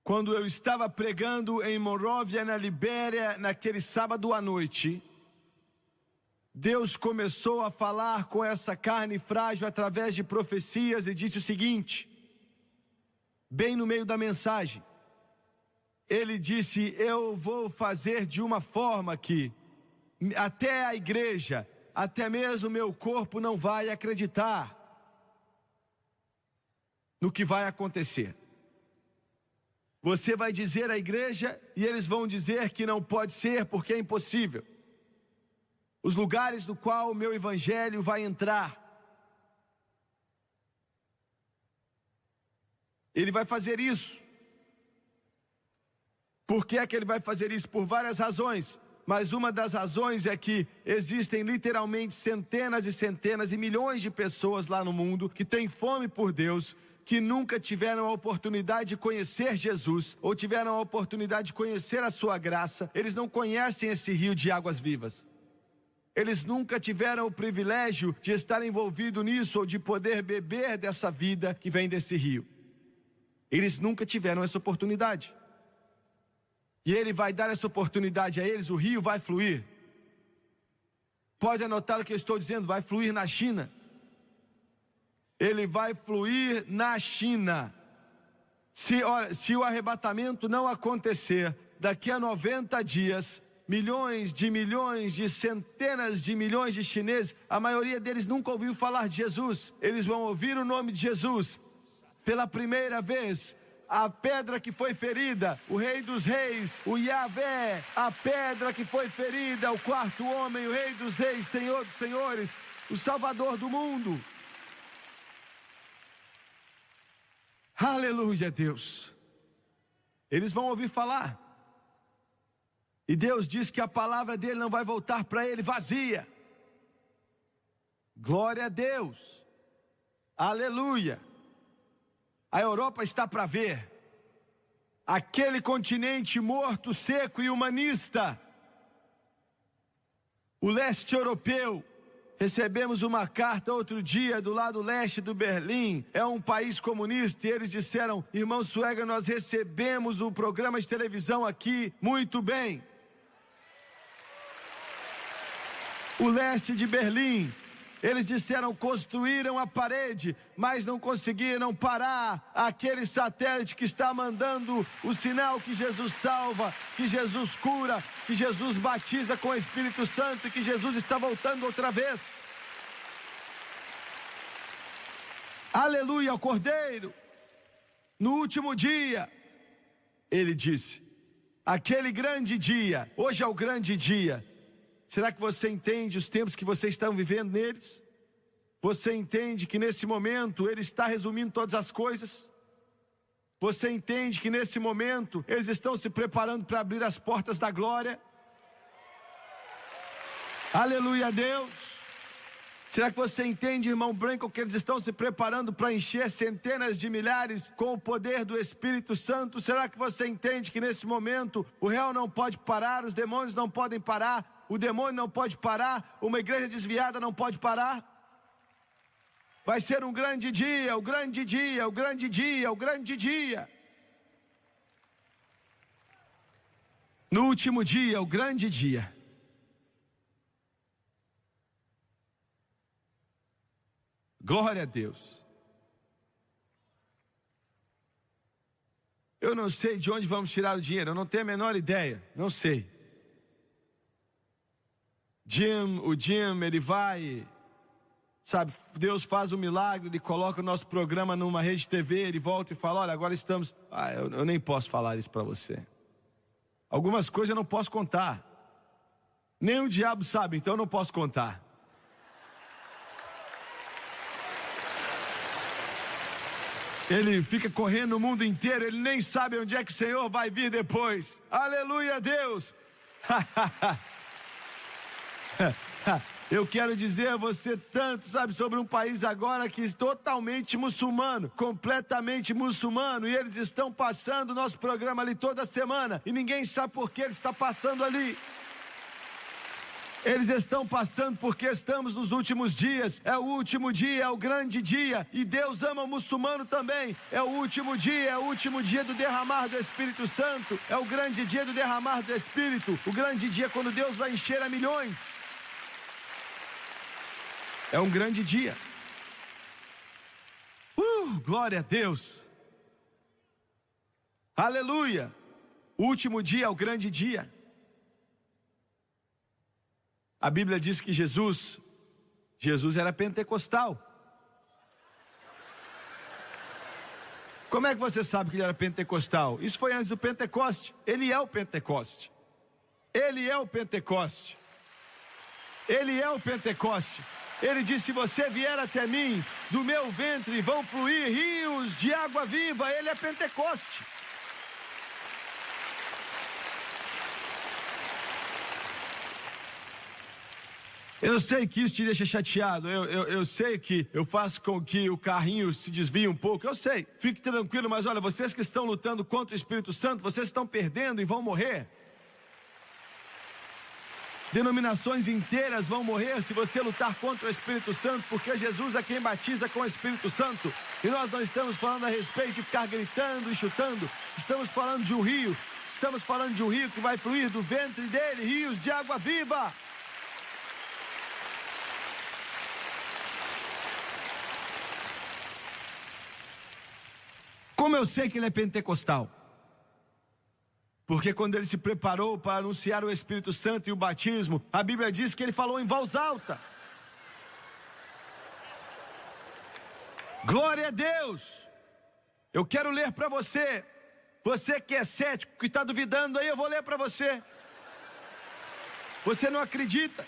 Speaker 1: Quando eu estava pregando em Monrovia, na Libéria, naquele sábado à noite, Deus começou a falar com essa carne frágil através de profecias e disse o seguinte, bem no meio da mensagem. Ele disse, eu vou fazer de uma forma que até a igreja, até mesmo meu corpo não vai acreditar no que vai acontecer. Você vai dizer à igreja e eles vão dizer que não pode ser porque é impossível. Os lugares no qual o meu evangelho vai entrar. Ele vai fazer isso. Por que é que ele vai fazer isso? Por várias razões. Mas uma das razões é que existem literalmente centenas e centenas e milhões de pessoas lá no mundo que têm fome por Deus, que nunca tiveram a oportunidade de conhecer Jesus, ou tiveram a oportunidade de conhecer a sua graça. Eles não conhecem esse rio de águas vivas. Eles nunca tiveram o privilégio de estar envolvido nisso, ou de poder beber dessa vida que vem desse rio. Eles nunca tiveram essa oportunidade. E Ele vai dar essa oportunidade a eles, o rio vai fluir. Pode anotar o que eu estou dizendo, vai fluir na China. Ele vai fluir na China. Se o arrebatamento não acontecer, daqui a 90 dias, milhões, de centenas de milhões de chineses, a maioria deles nunca ouviu falar de Jesus. Eles vão ouvir o nome de Jesus pela primeira vez. A pedra que foi ferida, o Rei dos Reis, o Yahvé, a pedra que foi ferida, o quarto homem, o Rei dos Reis, Senhor dos Senhores, o Salvador do mundo. Aleluia, Deus. Eles vão ouvir falar. E Deus diz que a palavra dele não vai voltar para ele vazia. Glória a Deus. Aleluia. A Europa está para ver. Aquele continente morto, seco e humanista. O leste europeu. Recebemos uma carta outro dia do lado leste do Berlim, é um país comunista, e eles disseram, irmão Suega, nós recebemos um programa de televisão aqui, muito bem. O leste de Berlim, eles disseram, construíram a parede, mas não conseguiram parar aquele satélite que está mandando o sinal que Jesus salva, que Jesus cura, que Jesus batiza com o Espírito Santo e que Jesus está voltando outra vez. Aleluia ao Cordeiro. No último dia, ele disse, aquele grande dia, hoje é o grande dia. Será que você entende os tempos que você está vivendo neles? Você entende que nesse momento Ele está resumindo todas as coisas? Você entende que nesse momento eles estão se preparando para abrir as portas da glória? Aleluia a Deus. Será que você entende, irmão Branco, que eles estão se preparando para encher centenas de milhares com o poder do Espírito Santo? Será que você entende que nesse momento o réu não pode parar, os demônios não podem parar, o demônio não pode parar, uma igreja desviada não pode parar? Vai ser um grande dia, o grande dia, o grande dia, o grande dia. No último dia, o grande dia. Glória a Deus. Eu não sei de onde vamos tirar o dinheiro, eu não tenho a menor ideia, não sei. O Jim, ele vai, sabe, Deus faz um milagre, ele coloca o nosso programa numa rede TV, ele volta e fala, olha, agora estamos... eu nem posso falar isso para você. Algumas coisas eu não posso contar. Nem o diabo sabe, então eu não posso contar. Ele fica correndo o mundo inteiro, ele nem sabe onde é que o Senhor vai vir depois. Aleluia a Deus! Eu quero dizer a você tanto, sabe, sobre um país agora que é totalmente muçulmano, completamente muçulmano, e eles estão passando o nosso programa ali toda semana, e ninguém sabe por que ele está passando ali. Eles estão passando porque estamos nos últimos dias. É o último dia, é o grande dia. E Deus ama o muçulmano também. É o último dia, é o último dia do derramar do Espírito Santo. É o grande dia do derramar do Espírito. O grande dia quando Deus vai encher a milhões. É um grande dia. Glória a Deus. Aleluia. O último dia é o grande dia. A Bíblia diz que Jesus era pentecostal. Como é que você sabe que ele era pentecostal? Isso foi antes do Pentecoste. Ele é o Pentecoste. Ele é o Pentecoste. Ele é o Pentecoste. Ele disse, se você vier até mim, do meu ventre vão fluir rios de água viva. Ele é Pentecoste. Eu sei que isso te deixa chateado, eu sei que eu faço com que o carrinho se desvie um pouco, eu sei. Fique tranquilo, mas olha, vocês que estão lutando contra o Espírito Santo, vocês estão perdendo e vão morrer. Denominações inteiras vão morrer se você lutar contra o Espírito Santo, porque Jesus é quem batiza com o Espírito Santo. E nós não estamos falando a respeito de ficar gritando e chutando, estamos falando de um rio. Estamos falando de um rio que vai fluir do ventre dele, rios de água viva. Como eu sei que ele é pentecostal? Porque quando ele se preparou para anunciar o Espírito Santo e o batismo, a Bíblia diz que ele falou em voz alta. Glória a Deus! Eu quero ler para você. Você que é cético, que está duvidando aí, eu vou ler para você. Você não acredita?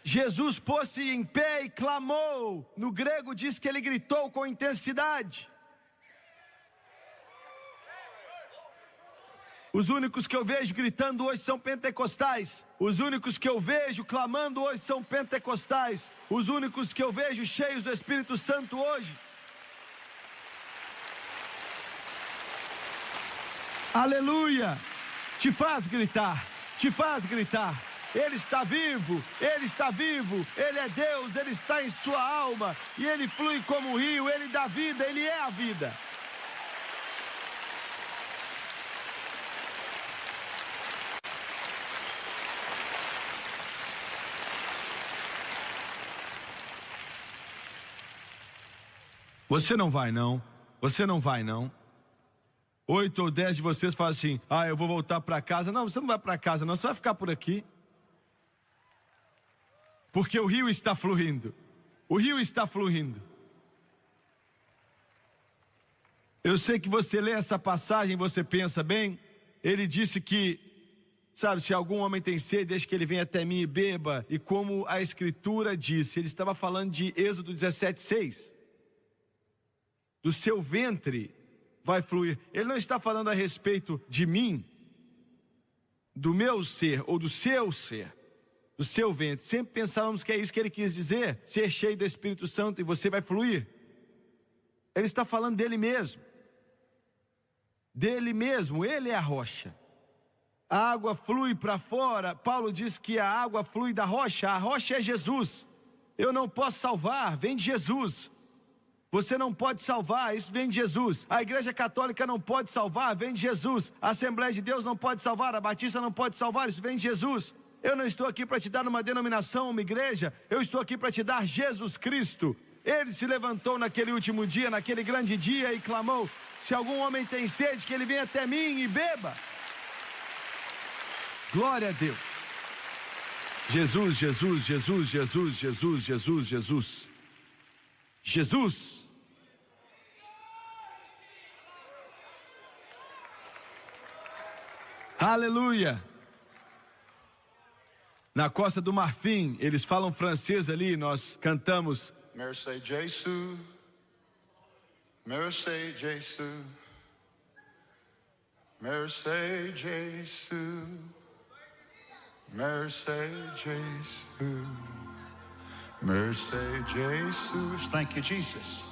Speaker 1: Jesus pôs-se em pé e clamou. No grego diz que ele gritou com intensidade. Os únicos que eu vejo gritando hoje são pentecostais. Os únicos que eu vejo clamando hoje são pentecostais. Os únicos que eu vejo cheios do Espírito Santo hoje. Aleluia! Te faz gritar, te faz gritar. Ele está vivo, Ele está vivo, Ele é Deus, Ele está em sua alma. E Ele flui como um rio, Ele dá vida, Ele é a vida. Você não vai não, você não vai não. 8 ou 10 de vocês falam assim, eu vou voltar para casa. Não, você não vai para casa não, você vai ficar por aqui. Porque o rio está fluindo, o rio está fluindo. Eu sei que você lê essa passagem, você pensa bem, ele disse que, sabe, se algum homem tem sede, deixe que ele venha até mim e beba. E como a Escritura disse, ele estava falando de Êxodo 17:6. Do seu ventre vai fluir. Ele não está falando a respeito de mim, do meu ser ou do seu ser. do seu ventre. Sempre pensávamos que é isso que ele quis dizer, ser cheio do Espírito Santo e você vai fluir. Ele está falando dele mesmo. Dele mesmo, ele é a rocha. A água flui para fora. Paulo diz que a água flui da rocha. A rocha é Jesus. Eu não posso salvar, vem de Jesus. Você não pode salvar, isso vem de Jesus. A Igreja Católica não pode salvar, vem de Jesus. A Assembleia de Deus não pode salvar, a Batista não pode salvar, isso vem de Jesus. Eu não estou aqui para te dar uma denominação, uma igreja. Eu estou aqui para te dar Jesus Cristo. Ele se levantou naquele último dia, naquele grande dia e clamou: se algum homem tem sede, que ele venha até mim e beba. Glória a Deus. Jesus, Jesus, Jesus, Jesus, Jesus, Jesus, Jesus. Jesus. Aleluia. Na Costa do Marfim, eles falam francês ali, nós cantamos.
Speaker 2: Merci Jésus, merci Jésus, merci Jésus, merci Jésus, merci Jesus. Thank you, Jesus.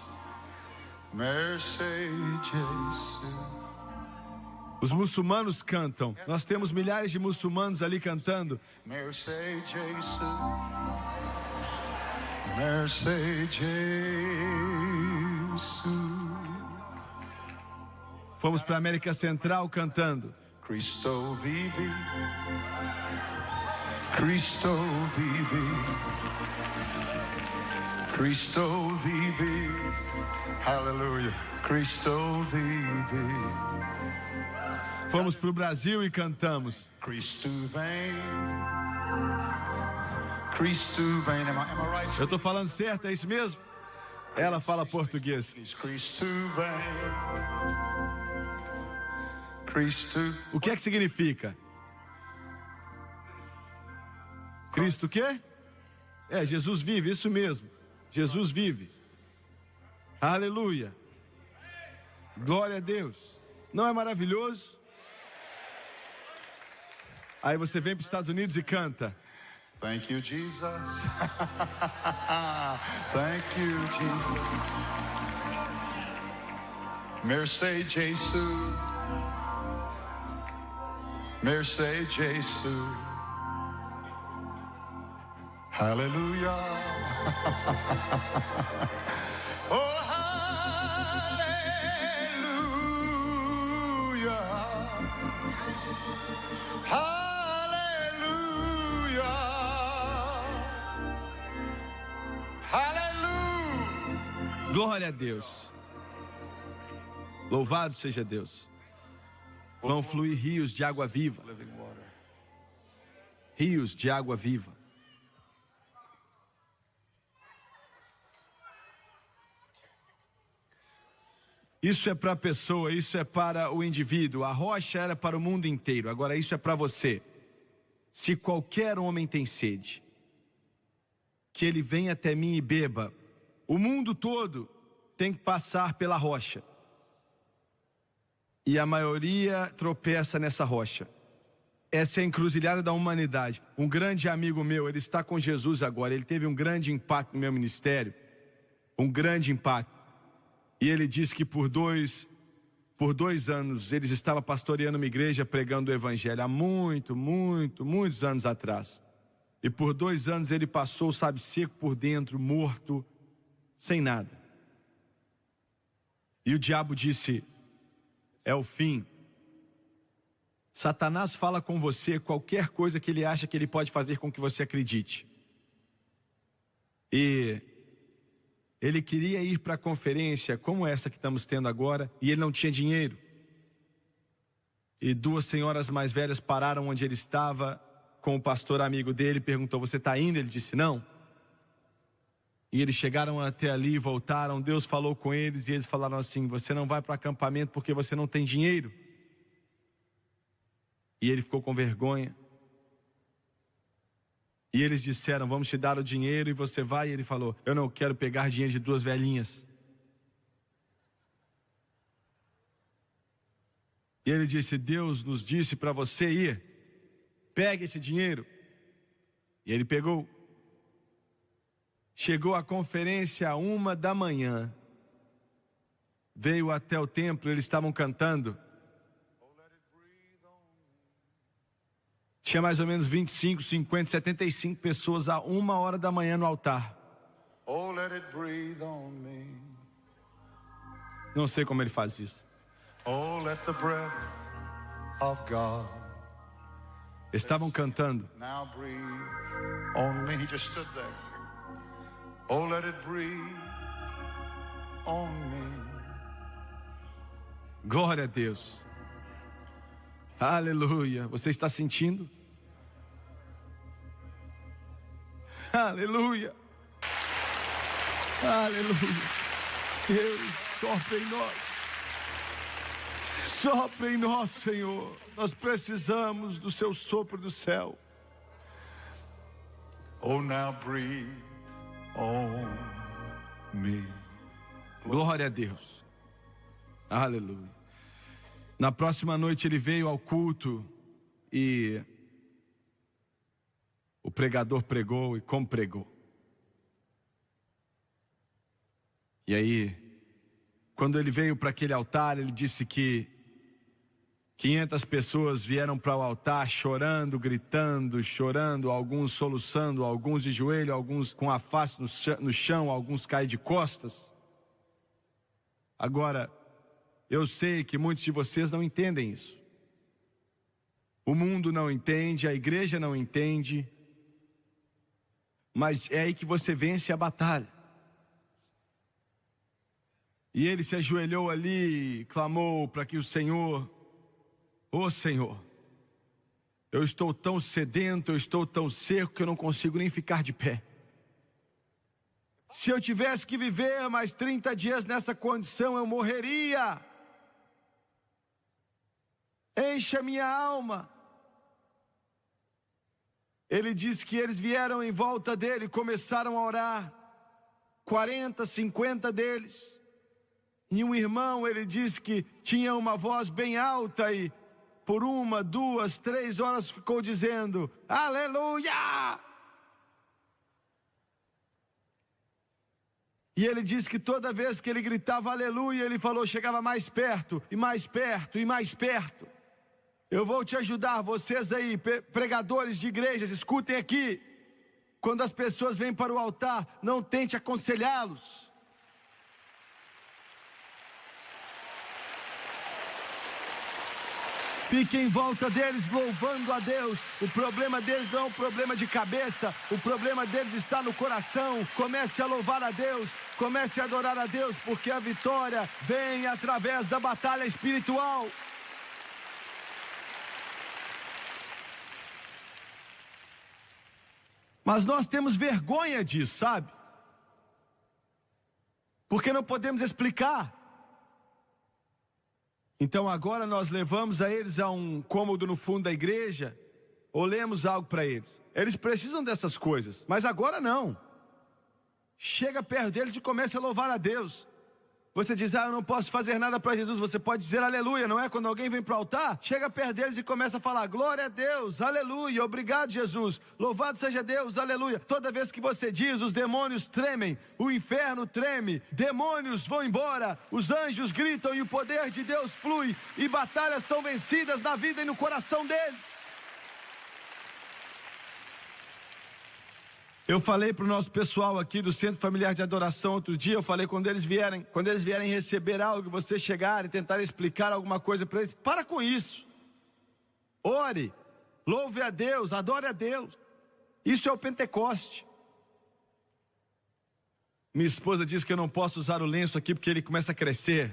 Speaker 2: Merci Jesus.
Speaker 1: Os muçulmanos cantam. Nós temos milhares de muçulmanos ali cantando.
Speaker 2: Merci Jesus. Merci Jesus.
Speaker 1: Fomos para a América Central cantando.
Speaker 2: Cristo vive. Cristo vive. Cristo vive. Aleluia. Cristo vive.
Speaker 1: Fomos para o Brasil e cantamos.
Speaker 2: Cristo vem. Cristo vem. Am I right?
Speaker 1: Eu estou falando certo, é isso mesmo? Ela fala português.
Speaker 2: Cristo vem. Cristo.
Speaker 1: O que é que significa? Cristo o quê? É, Jesus vive, isso mesmo. Jesus vive. Aleluia. Glória a Deus. Não é maravilhoso? Aí você vem para os Estados Unidos e canta.
Speaker 2: Thank you, Jesus. Thank you, Jesus. Merci, Jesus. Merci, Jesus. Hallelujah. Oh, hallelujah. Hallelujah. Hallelujah.
Speaker 1: Glória a Deus. Louvado seja Deus. Vão fluir rios de água viva. Rios de água viva. Isso é para a pessoa, isso é para o indivíduo. A rocha era para o mundo inteiro, agora isso é para você. Se qualquer homem tem sede, que ele venha até mim e beba. O mundo todo tem que passar pela rocha. E a maioria tropeça nessa rocha. Essa é a encruzilhada da humanidade. Um grande amigo meu, ele está com Jesus agora. Ele teve um grande impacto no meu ministério. Um grande impacto. E ele disse que por dois anos eles estavam pastoreando uma igreja, pregando o evangelho. Há muitos anos atrás. E por 2 anos ele passou, sabe, seco por dentro, morto, sem nada. E o diabo disse: é o fim. Satanás fala com você qualquer coisa que ele acha que ele pode fazer com que você acredite. E ele queria ir para a conferência como essa que estamos tendo agora, e ele não tinha dinheiro. E 2 senhoras mais velhas pararam onde ele estava com o pastor amigo dele, perguntou: você está indo? Ele disse: não. E eles chegaram até ali, voltaram, Deus falou com eles e eles falaram assim: você não vai para o acampamento porque você não tem dinheiro. E ele ficou com vergonha. E eles disseram: vamos te dar o dinheiro e você vai. E ele falou: eu não quero pegar dinheiro de 2 velhinhas. E ele disse: Deus nos disse para você ir. Pegue esse dinheiro E ele pegou. Chegou à conferência 1h, veio até o templo, eles estavam cantando. Tinha mais ou menos 25, 50, 75 pessoas a 1h no altar.
Speaker 2: Oh, let it breathe on me.
Speaker 1: Não sei como ele faz isso.
Speaker 2: Oh, let the breath of God
Speaker 1: Estavam cantando.
Speaker 2: now breathe on me. He just stood there. Oh, let it breathe on me.
Speaker 1: Glória a Deus. Aleluia. Você está sentindo? Aleluia. Aleluia. Deus, sopra em nós. Sopra em nós, Senhor. Nós precisamos do seu sopro do céu.
Speaker 2: Oh, now breathe on me.
Speaker 1: Glória a Deus. Aleluia. Na próxima noite ele veio ao culto e o pregador pregou e como pregou. E aí, quando ele veio para aquele altar, ele disse que 500 pessoas vieram para o altar chorando, gritando, chorando, alguns soluçando, alguns de joelho, alguns com a face no chão, alguns caem de costas. Agora, eu sei que muitos de vocês não entendem isso. O mundo não entende, a igreja não entende, mas é aí que você vence a batalha. E ele se ajoelhou ali e clamou para que o Senhor, ô Senhor, eu estou tão sedento, eu estou tão seco que eu não consigo nem ficar de pé. Se eu tivesse que viver mais 30 dias nessa condição, eu morreria. Encha minha alma. Ele disse que eles vieram em volta dele e começaram a orar. 40, 50 deles. E um irmão, ele disse que tinha uma voz bem alta e por 1, 2, 3 horas ficou dizendo: aleluia! E ele disse que toda vez que ele gritava aleluia, ele falou, chegava mais perto, e mais perto, e mais perto. Eu vou te ajudar, vocês aí, pregadores de igrejas, escutem aqui. Quando as pessoas vêm para o altar, não tente aconselhá-los. Fique em volta deles louvando a Deus. O problema deles não é um problema de cabeça. O problema deles está no coração. Comece a louvar a Deus. Comece a adorar a Deus, porque a vitória vem através da batalha espiritual. Mas nós temos vergonha disso, sabe? Porque não podemos explicar. Então agora nós levamos a eles a um cômodo no fundo da igreja, ou lemos algo para eles. Eles precisam dessas coisas, mas agora não. Chega perto deles e começa a louvar a Deus. Você diz, eu não posso fazer nada para Jesus. Você pode dizer aleluia, não é? Quando alguém vem para o altar, chega perto deles e começa a falar, glória a Deus, aleluia, obrigado Jesus, louvado seja Deus, aleluia. Toda vez que você diz, os demônios tremem, o inferno treme, demônios vão embora, os anjos gritam e o poder de Deus flui, e batalhas são vencidas na vida e no coração deles. Eu falei para o nosso pessoal aqui do Centro Familiar de Adoração outro dia, eu falei quando eles vierem receber algo, vocês chegarem, tentarem explicar alguma coisa para eles, para com isso. Ore, louve a Deus, adore a Deus. Isso é o Pentecoste. Minha esposa diz que eu não posso usar o lenço aqui porque ele começa a crescer.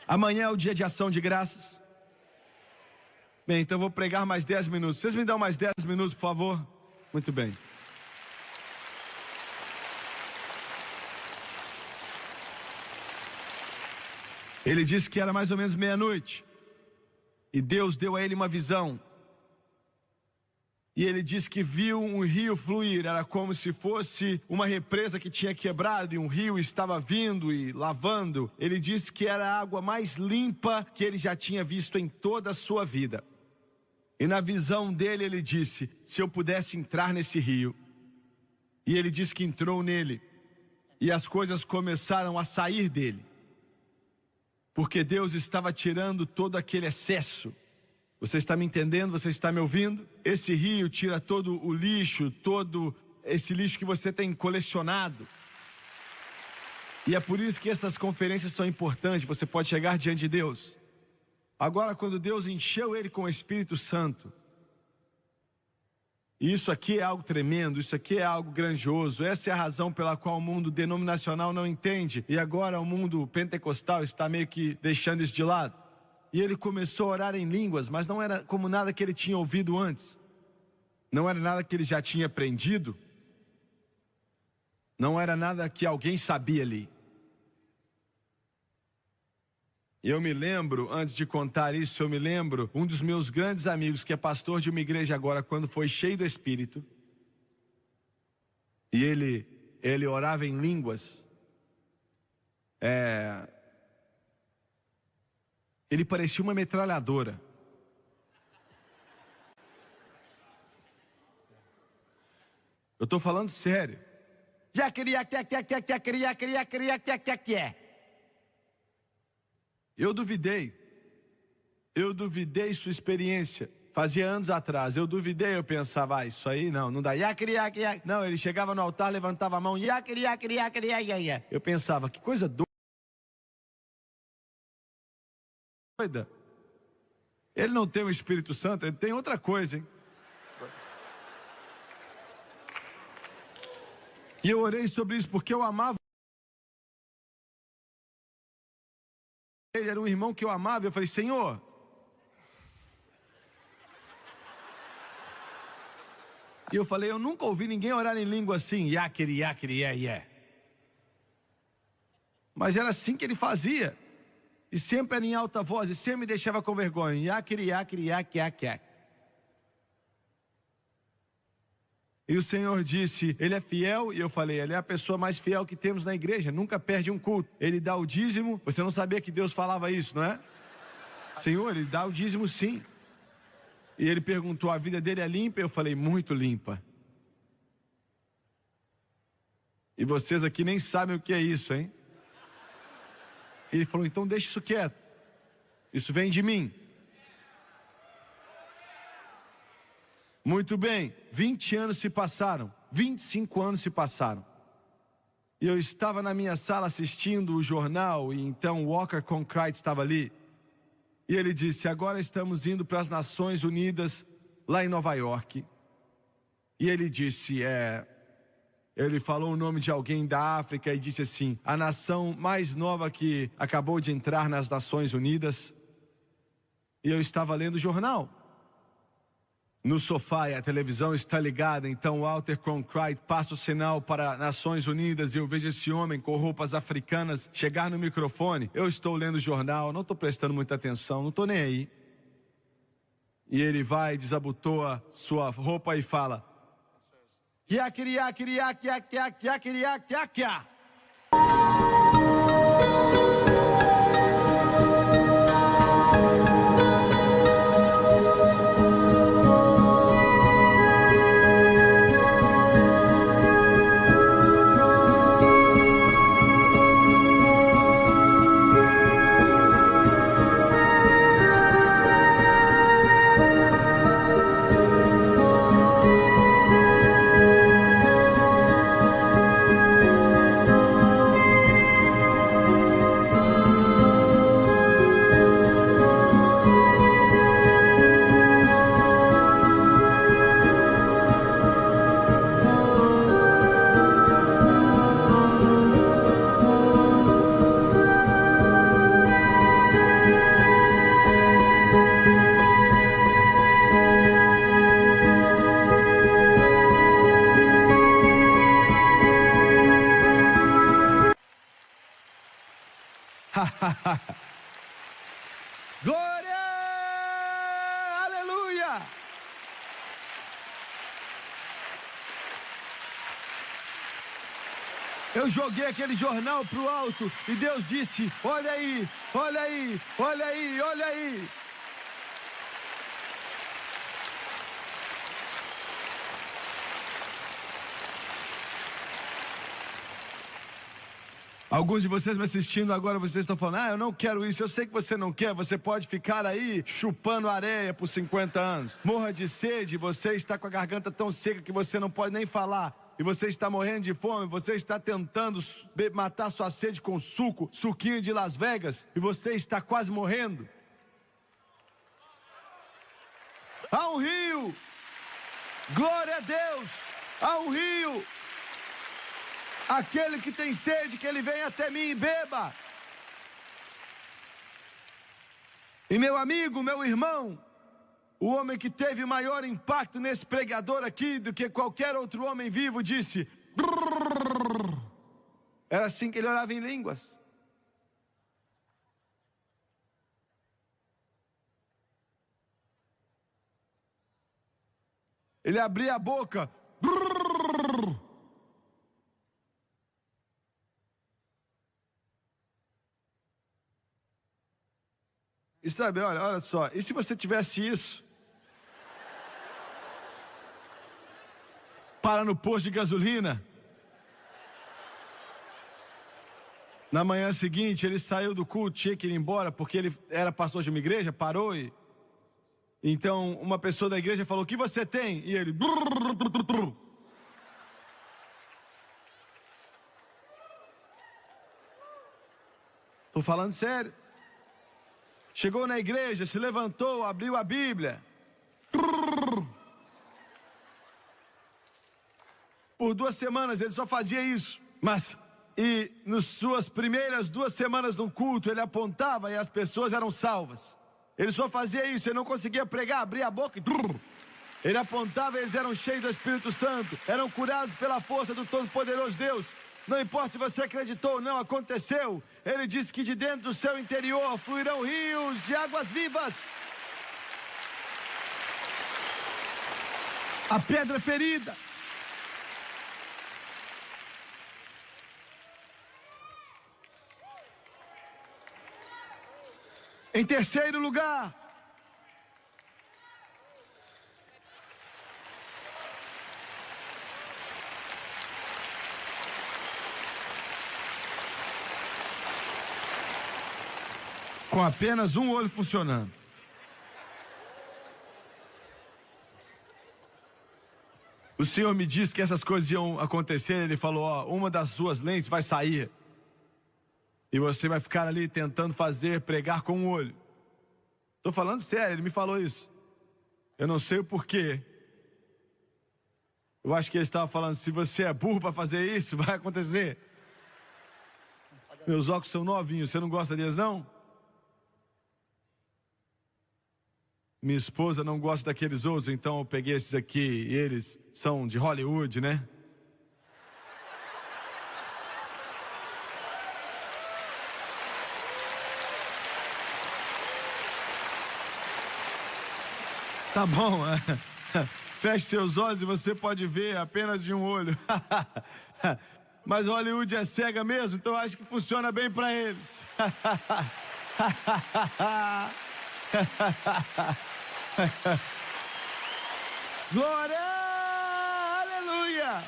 Speaker 1: Amanhã é o dia de ação de graças. Bem, então vou pregar mais 10 minutos. Vocês me dão mais 10 minutos, por favor? Muito bem. Ele disse que era mais ou menos meia-noite. E Deus deu a ele uma visão. E ele disse que viu um rio fluir, era como se fosse uma represa que tinha quebrado e um rio estava vindo e lavando. Ele disse que era a água mais limpa que ele já tinha visto em toda a sua vida. E na visão dele ele disse, se eu pudesse entrar nesse rio. E ele disse que entrou nele e as coisas começaram a sair dele. Porque Deus estava tirando todo aquele excesso. Você está me entendendo? Você está me ouvindo? Esse rio tira todo o lixo, todo esse lixo que você tem colecionado. E é por isso que essas conferências são importantes. Você pode chegar diante de Deus. Agora, quando Deus encheu ele com o Espírito Santo, e isso aqui é algo tremendo, isso aqui é algo grandioso. Essa é a razão pela qual o mundo denominacional não entende. E agora o mundo pentecostal está meio que deixando isso de lado. E ele começou a orar em línguas, mas não era como nada que ele tinha ouvido antes. Não era nada que ele já tinha aprendido. Não era nada que alguém sabia ali. Eu me lembro, antes de contar isso, eu me lembro, um dos meus grandes amigos, que é pastor de uma igreja agora, quando foi cheio do Espírito, e ele orava em línguas, ele parecia uma metralhadora. Eu estou falando sério. Eu duvidei sua experiência. Fazia anos atrás, eu duvidei, eu pensava, isso aí não dá. Não, ele chegava no altar, levantava a mão, eu pensava, que coisa doida. Ele não tem o Espírito Santo, ele tem outra coisa, hein? E eu orei sobre isso porque eu amava. Ele era um irmão que eu amava, eu falei, Senhor, e eu falei, eu nunca ouvi ninguém orar em língua assim, mas era assim que ele fazia, e sempre era em alta voz, e sempre me deixava com vergonha, E o Senhor disse, ele é fiel, e eu falei, ele é a pessoa mais fiel que temos na igreja, nunca perde um culto. Ele dá o dízimo, você não sabia que Deus falava isso, não é? Senhor, ele dá o dízimo sim. E ele perguntou, a vida dele é limpa? Eu falei, muito limpa. E vocês aqui nem sabem o que é isso, hein? Ele falou, então deixa isso quieto. Isso vem de mim. Muito bem, 20 anos se passaram, 25 anos se passaram. E eu estava na minha sala assistindo o jornal, e então Walker Cronkite estava ali. E ele disse, agora estamos indo para as Nações Unidas, lá em Nova York. E ele disse, ele falou o nome de alguém da África e disse assim, a nação mais nova que acabou de entrar nas Nações Unidas. E eu estava lendo o jornal. No sofá e a televisão está ligada, então Walter Cronkite passa o sinal para Nações Unidas e eu vejo esse homem com roupas africanas chegar no microfone. Eu estou lendo o jornal, não estou prestando muita atenção, não estou nem aí. E ele vai, desabotoa sua roupa e fala, Eu joguei aquele jornal pro alto e Deus disse: olha aí, olha aí, olha aí, olha aí. Alguns de vocês me assistindo agora, vocês estão falando: eu não quero isso. Eu sei que você não quer, você pode ficar aí chupando areia por 50 anos. Morra de sede, você está com a garganta tão seca que você não pode nem falar. E você está morrendo de fome, você está tentando matar sua sede com suquinho de Las Vegas, e você está quase morrendo. Há um rio, glória a Deus, há um rio. Aquele que tem sede, que ele venha até mim e beba. E meu amigo, meu irmão, o homem que teve maior impacto nesse pregador aqui do que qualquer outro homem vivo disse: brrr. Era assim que ele orava em línguas. Ele abria a boca. Brrr. E sabe, olha só, e se você tivesse isso? Para no posto de gasolina. Na manhã seguinte, ele saiu do culto, tinha que ir embora, porque ele era pastor de uma igreja, parou e... Então, uma pessoa da igreja falou: o que você tem? E ele... Estou falando sério. Chegou na igreja, se levantou, abriu a Bíblia. Por 2 semanas ele só fazia isso. E nas suas primeiras 2 semanas no culto, ele apontava e as pessoas eram salvas. Ele só fazia isso, ele não conseguia pregar, abria a boca e... Ele apontava e eles eram cheios do Espírito Santo. Eram curados pela força do Todo-Poderoso Deus. Não importa se você acreditou ou não, aconteceu. Ele disse que de dentro do seu interior fluirão rios de águas vivas. A pedra ferida. Em terceiro lugar, com apenas um olho funcionando. O Senhor me disse que essas coisas iam acontecer. Ele falou: uma das suas lentes vai sair. E você vai ficar ali tentando pregar com um olho. Estou falando sério, ele me falou isso. Eu não sei o porquê. Eu acho que ele estava falando: se você é burro para fazer isso, vai acontecer. Meus óculos são novinhos, você não gosta deles não? Minha esposa não gosta daqueles outros, então eu peguei esses aqui. E eles são de Hollywood, né? Tá bom, feche seus olhos e você pode ver apenas de um olho. Mas Hollywood é cega mesmo, então acho que funciona bem para eles. Glória, aleluia.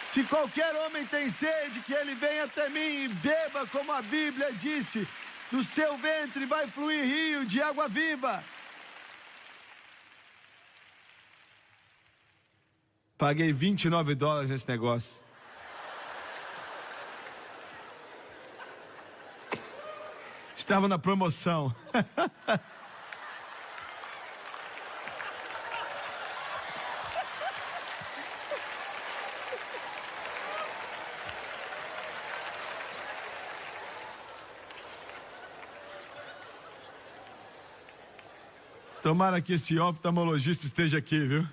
Speaker 1: Se qualquer homem tem sede, que ele venha até mim e beba, como a Bíblia disse: do seu ventre vai fluir rio de água viva. Paguei $29 nesse negócio. Estava na promoção. Tomara que esse oftalmologista esteja aqui, viu?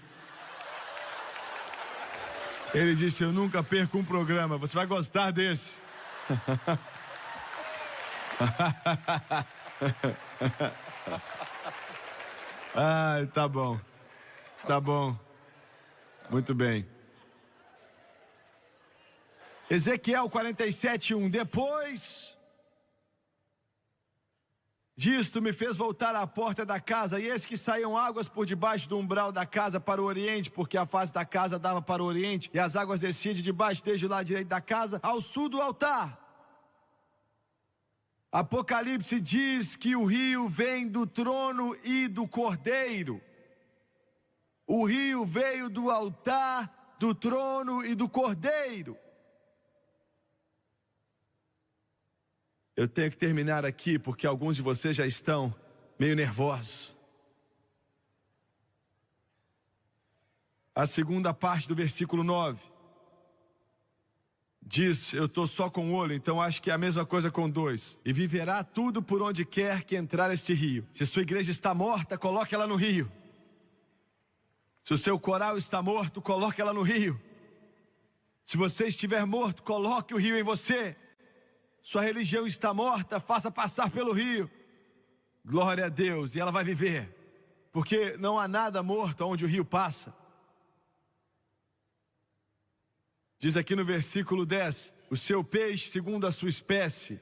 Speaker 1: Ele disse: eu nunca perco um programa, você vai gostar desse. Ai, tá bom. Tá bom. Muito bem. Ezequiel 47:1. Depois disto me fez voltar à porta da casa, e eis que saíam águas por debaixo do umbral da casa para o oriente, porque a face da casa dava para o oriente, e as águas desciam de debaixo desde o lado direito da casa ao sul do altar. Apocalipse diz que o rio vem do trono e do cordeiro. O rio veio do altar, do trono e do cordeiro. Eu tenho que terminar aqui porque alguns de vocês já estão meio nervosos. A segunda parte do versículo 9 diz: eu estou só com um olho, então acho que é a mesma coisa com dois. E viverá tudo por onde quer que entrar este rio. Se sua igreja está morta, coloque ela no rio. Se o seu coral está morto, coloque ela no rio. Se você estiver morto, coloque o rio em você. Sua religião está morta, faça passar pelo rio. Glória a Deus, e ela vai viver. Porque não há nada morto onde o rio passa. Diz aqui no versículo 10, o seu peixe segundo a sua espécie.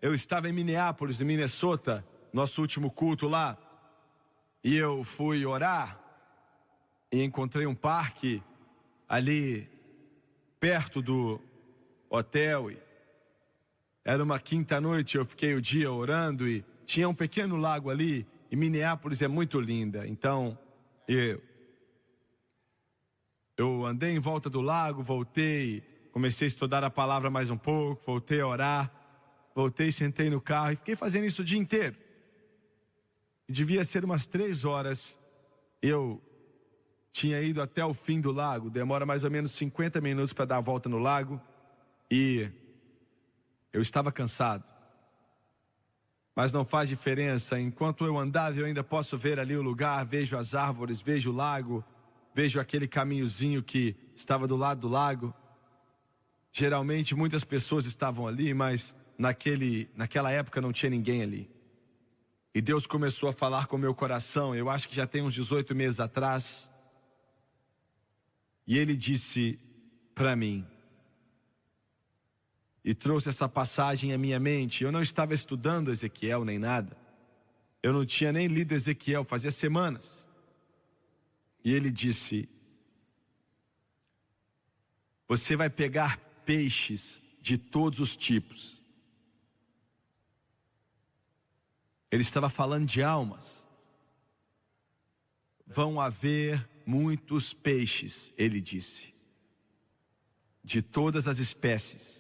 Speaker 1: Eu estava em Minneapolis, no Minnesota, nosso último culto lá. E eu fui orar e encontrei um parque ali perto do hotel. Era uma quinta-noite, eu fiquei o dia orando e tinha um pequeno lago ali. E Minneapolis é muito linda. Então, eu andei em volta do lago, voltei, comecei a estudar a palavra mais um pouco, voltei a orar, voltei, sentei no carro e fiquei fazendo isso o dia inteiro. E devia ser umas 3 horas, eu tinha ido até o fim do lago, demora mais ou menos 50 minutos para dar a volta no lago, e eu estava cansado. Mas não faz diferença, enquanto eu andava eu ainda posso ver ali o lugar, vejo as árvores, vejo o lago, vejo aquele caminhozinho que estava do lado do lago. Geralmente muitas pessoas estavam ali, mas naquela época não tinha ninguém ali. E Deus começou a falar com o meu coração, eu acho que já tem uns 18 meses atrás. E Ele disse para mim, e trouxe essa passagem à minha mente. Eu não estava estudando Ezequiel nem nada. Eu não tinha nem lido Ezequiel, fazia semanas. E Ele disse: você vai pegar peixes de todos os tipos. Ele estava falando de almas. Vão haver muitos peixes, Ele disse, de todas as espécies.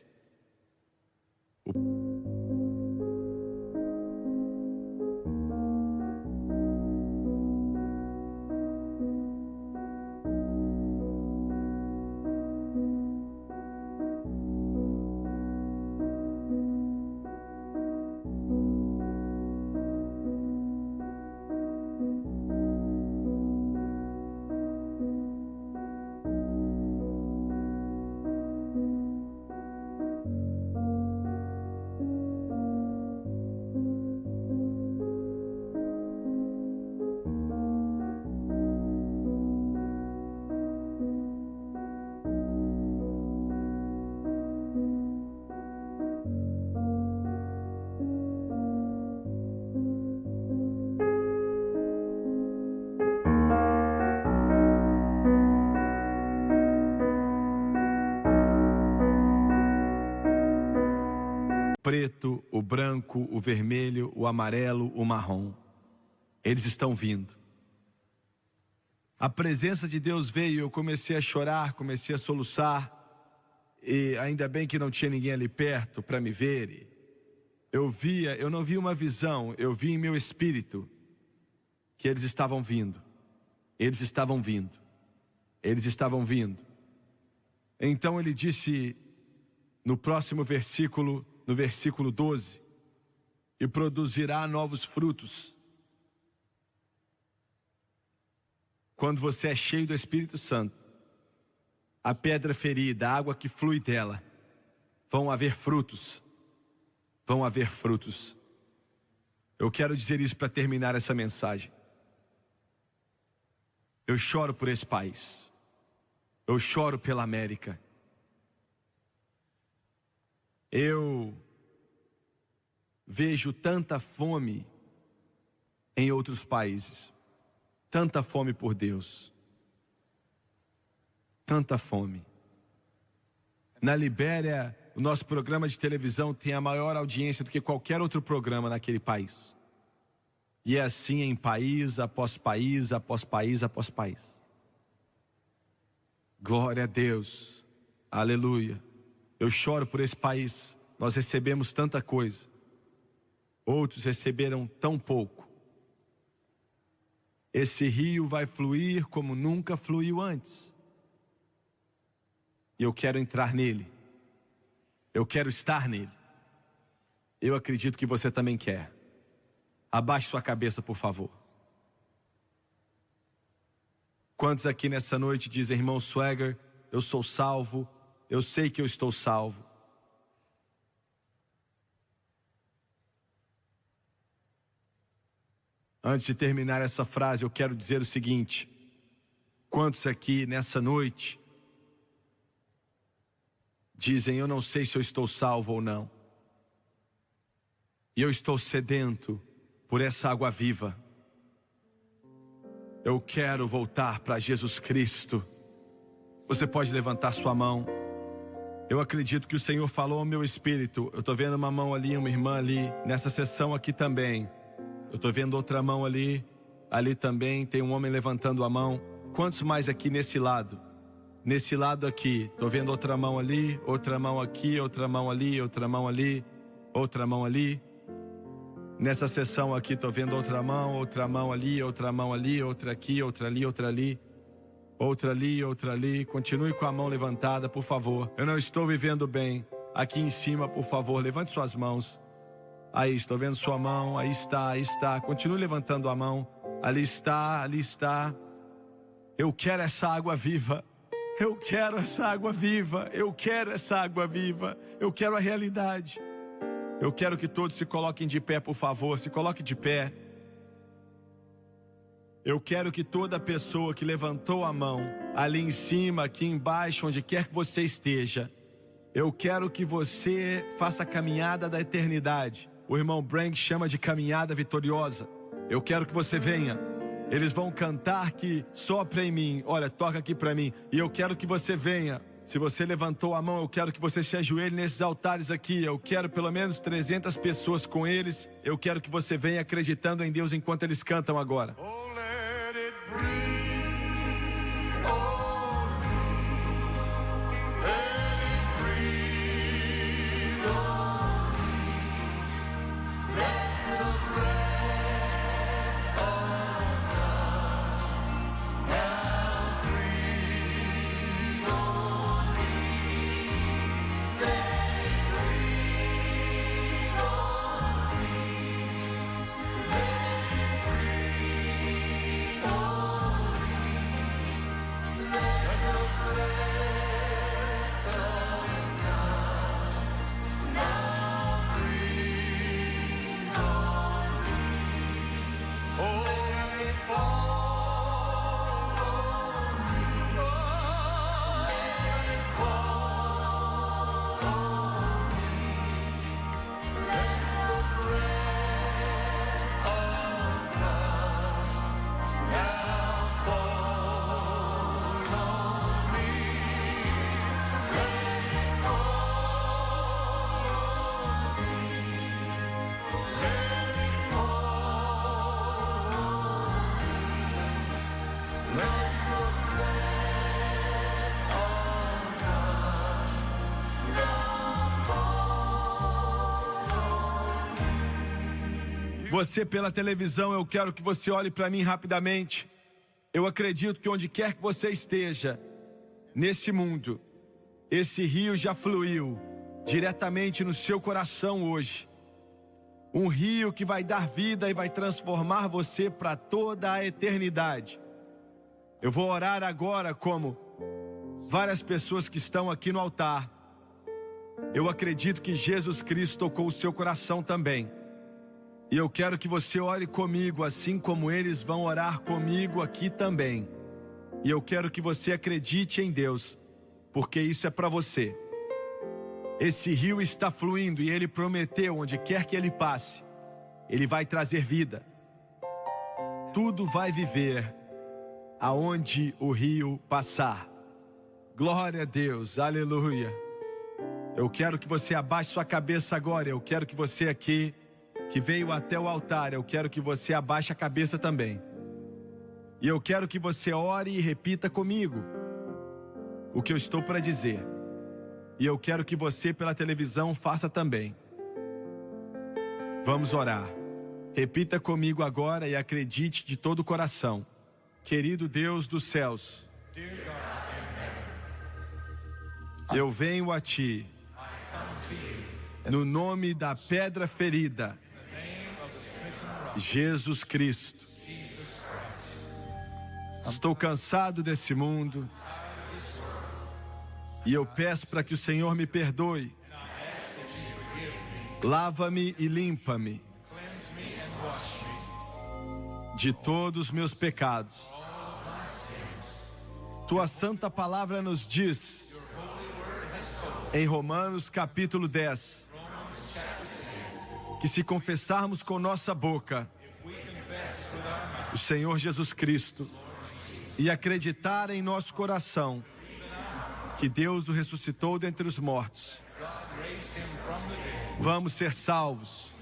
Speaker 1: Preto, o branco, o vermelho, o amarelo, o marrom. Eles estão vindo. A presença de Deus veio, eu comecei a chorar, comecei a soluçar. E ainda bem que não tinha ninguém ali perto para me ver. Eu não vi uma visão, eu vi em meu espírito que eles estavam vindo. Eles estavam vindo. Eles estavam vindo. Então Ele disse no próximo versículo, no versículo 12, e produzirá novos frutos. Quando você é cheio do Espírito Santo, a pedra ferida, a água que flui dela, vão haver frutos. Vão haver frutos. Eu quero dizer isso para terminar essa mensagem. Eu choro por esse país. Eu choro pela América. Eu vejo tanta fome em outros países, tanta fome por Deus, tanta fome. Na Libéria, o nosso programa de televisão tem a maior audiência do que qualquer outro programa naquele país. E é assim em país após país, após país, após país. Glória a Deus, aleluia. Eu choro por esse país, nós recebemos tanta coisa, outros receberam tão pouco. Esse rio vai fluir como nunca fluiu antes. E eu quero entrar nele. Eu quero estar nele. Eu acredito que você também quer. Abaixe sua cabeça, por favor. Quantos aqui nessa noite dizem, irmão Swagger, eu sou salvo, eu sei que eu estou salvo. Antes de terminar essa frase, eu quero dizer o seguinte: quantos aqui nessa noite dizem, eu não sei se eu estou salvo ou não, e eu estou sedento por essa água viva. Eu quero voltar para Jesus Cristo. Você pode levantar sua mão. Eu acredito que o Senhor falou ao meu espírito. Eu estou vendo uma mão ali, uma irmã ali, nessa sessão aqui também. Eu estou vendo outra mão ali, ali também tem um homem levantando a mão. Quantos mais aqui nesse lado? Nesse lado aqui, estou vendo outra mão ali, outra mão aqui, outra mão ali, outra mão ali, outra mão ali. Nessa sessão aqui, estou vendo outra mão ali, outra mão ali, outra aqui, outra ali, outra ali. Outra ali, outra ali. Continue com a mão levantada, por favor. Eu não estou vivendo bem. Aqui em cima, por favor, levante suas mãos. Aí, estou vendo sua mão, aí está, aí está. Continue levantando a mão. Ali está, ali está. Eu quero essa água viva. Eu quero essa água viva. Eu quero essa água viva. Eu quero a realidade. Eu quero que todos se coloquem de pé, por favor. Se coloque de pé. Eu quero que toda pessoa que levantou a mão, ali em cima, aqui embaixo, onde quer que você esteja, eu quero que você faça a caminhada da eternidade. O irmão Brank chama de caminhada vitoriosa. Eu quero que você venha. Eles vão cantar que sopra em mim. Olha, toca aqui para mim. E eu quero que você venha. Se você levantou a mão, eu quero que você se ajoelhe nesses altares aqui. Eu quero pelo menos 300 pessoas com eles. Eu quero que você venha acreditando em Deus enquanto eles cantam agora.
Speaker 2: Oh, let it breathe.
Speaker 1: Você pela televisão, eu quero que você olhe para mim rapidamente. Eu acredito que onde quer que você esteja, nesse mundo, esse rio já fluiu diretamente no seu coração hoje. Um rio que vai dar vida e vai transformar você para toda a eternidade. Eu vou orar agora como várias pessoas que estão aqui no altar. Eu acredito que Jesus Cristo tocou o seu coração também. E eu quero que você ore comigo, assim como eles vão orar comigo aqui também. E eu quero que você acredite em Deus, porque isso é para você. Esse rio está fluindo e Ele prometeu, onde quer que Ele passe, Ele vai trazer vida. Tudo vai viver aonde o rio passar. Glória a Deus, aleluia. Eu quero que você abaixe sua cabeça agora. Eu quero que você aqui, que veio até o altar, eu quero que você abaixe a cabeça também. E eu quero que você ore e repita comigo o que eu estou para dizer. E eu quero que você pela televisão faça também. Vamos orar. Repita comigo agora e acredite de todo o coração. Querido Deus dos céus, eu venho a Ti, no nome da pedra ferida, Jesus Cristo. Estou cansado desse mundo e eu peço para que o Senhor me perdoe. Lava-me e limpa-me de todos os meus pecados. Tua santa palavra nos diz, em Romanos capítulo 10, que se confessarmos com nossa boca o Senhor Jesus Cristo e acreditar em nosso coração que Deus o ressuscitou dentre os mortos, vamos ser salvos.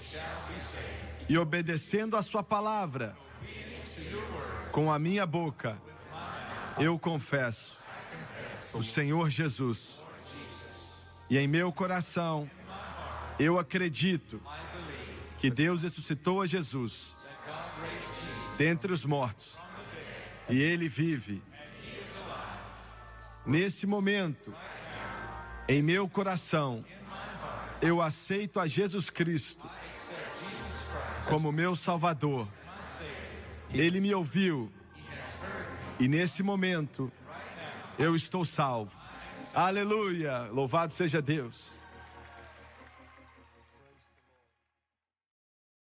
Speaker 1: E obedecendo a sua palavra, com a minha boca, eu confesso o Senhor Jesus. E em meu coração, eu acredito que Deus ressuscitou a Jesus dentre os mortos. E Ele vive. Nesse momento, em meu coração, eu aceito a Jesus Cristo como meu Salvador. Ele me ouviu. E nesse momento, eu estou salvo. Aleluia! Louvado seja Deus.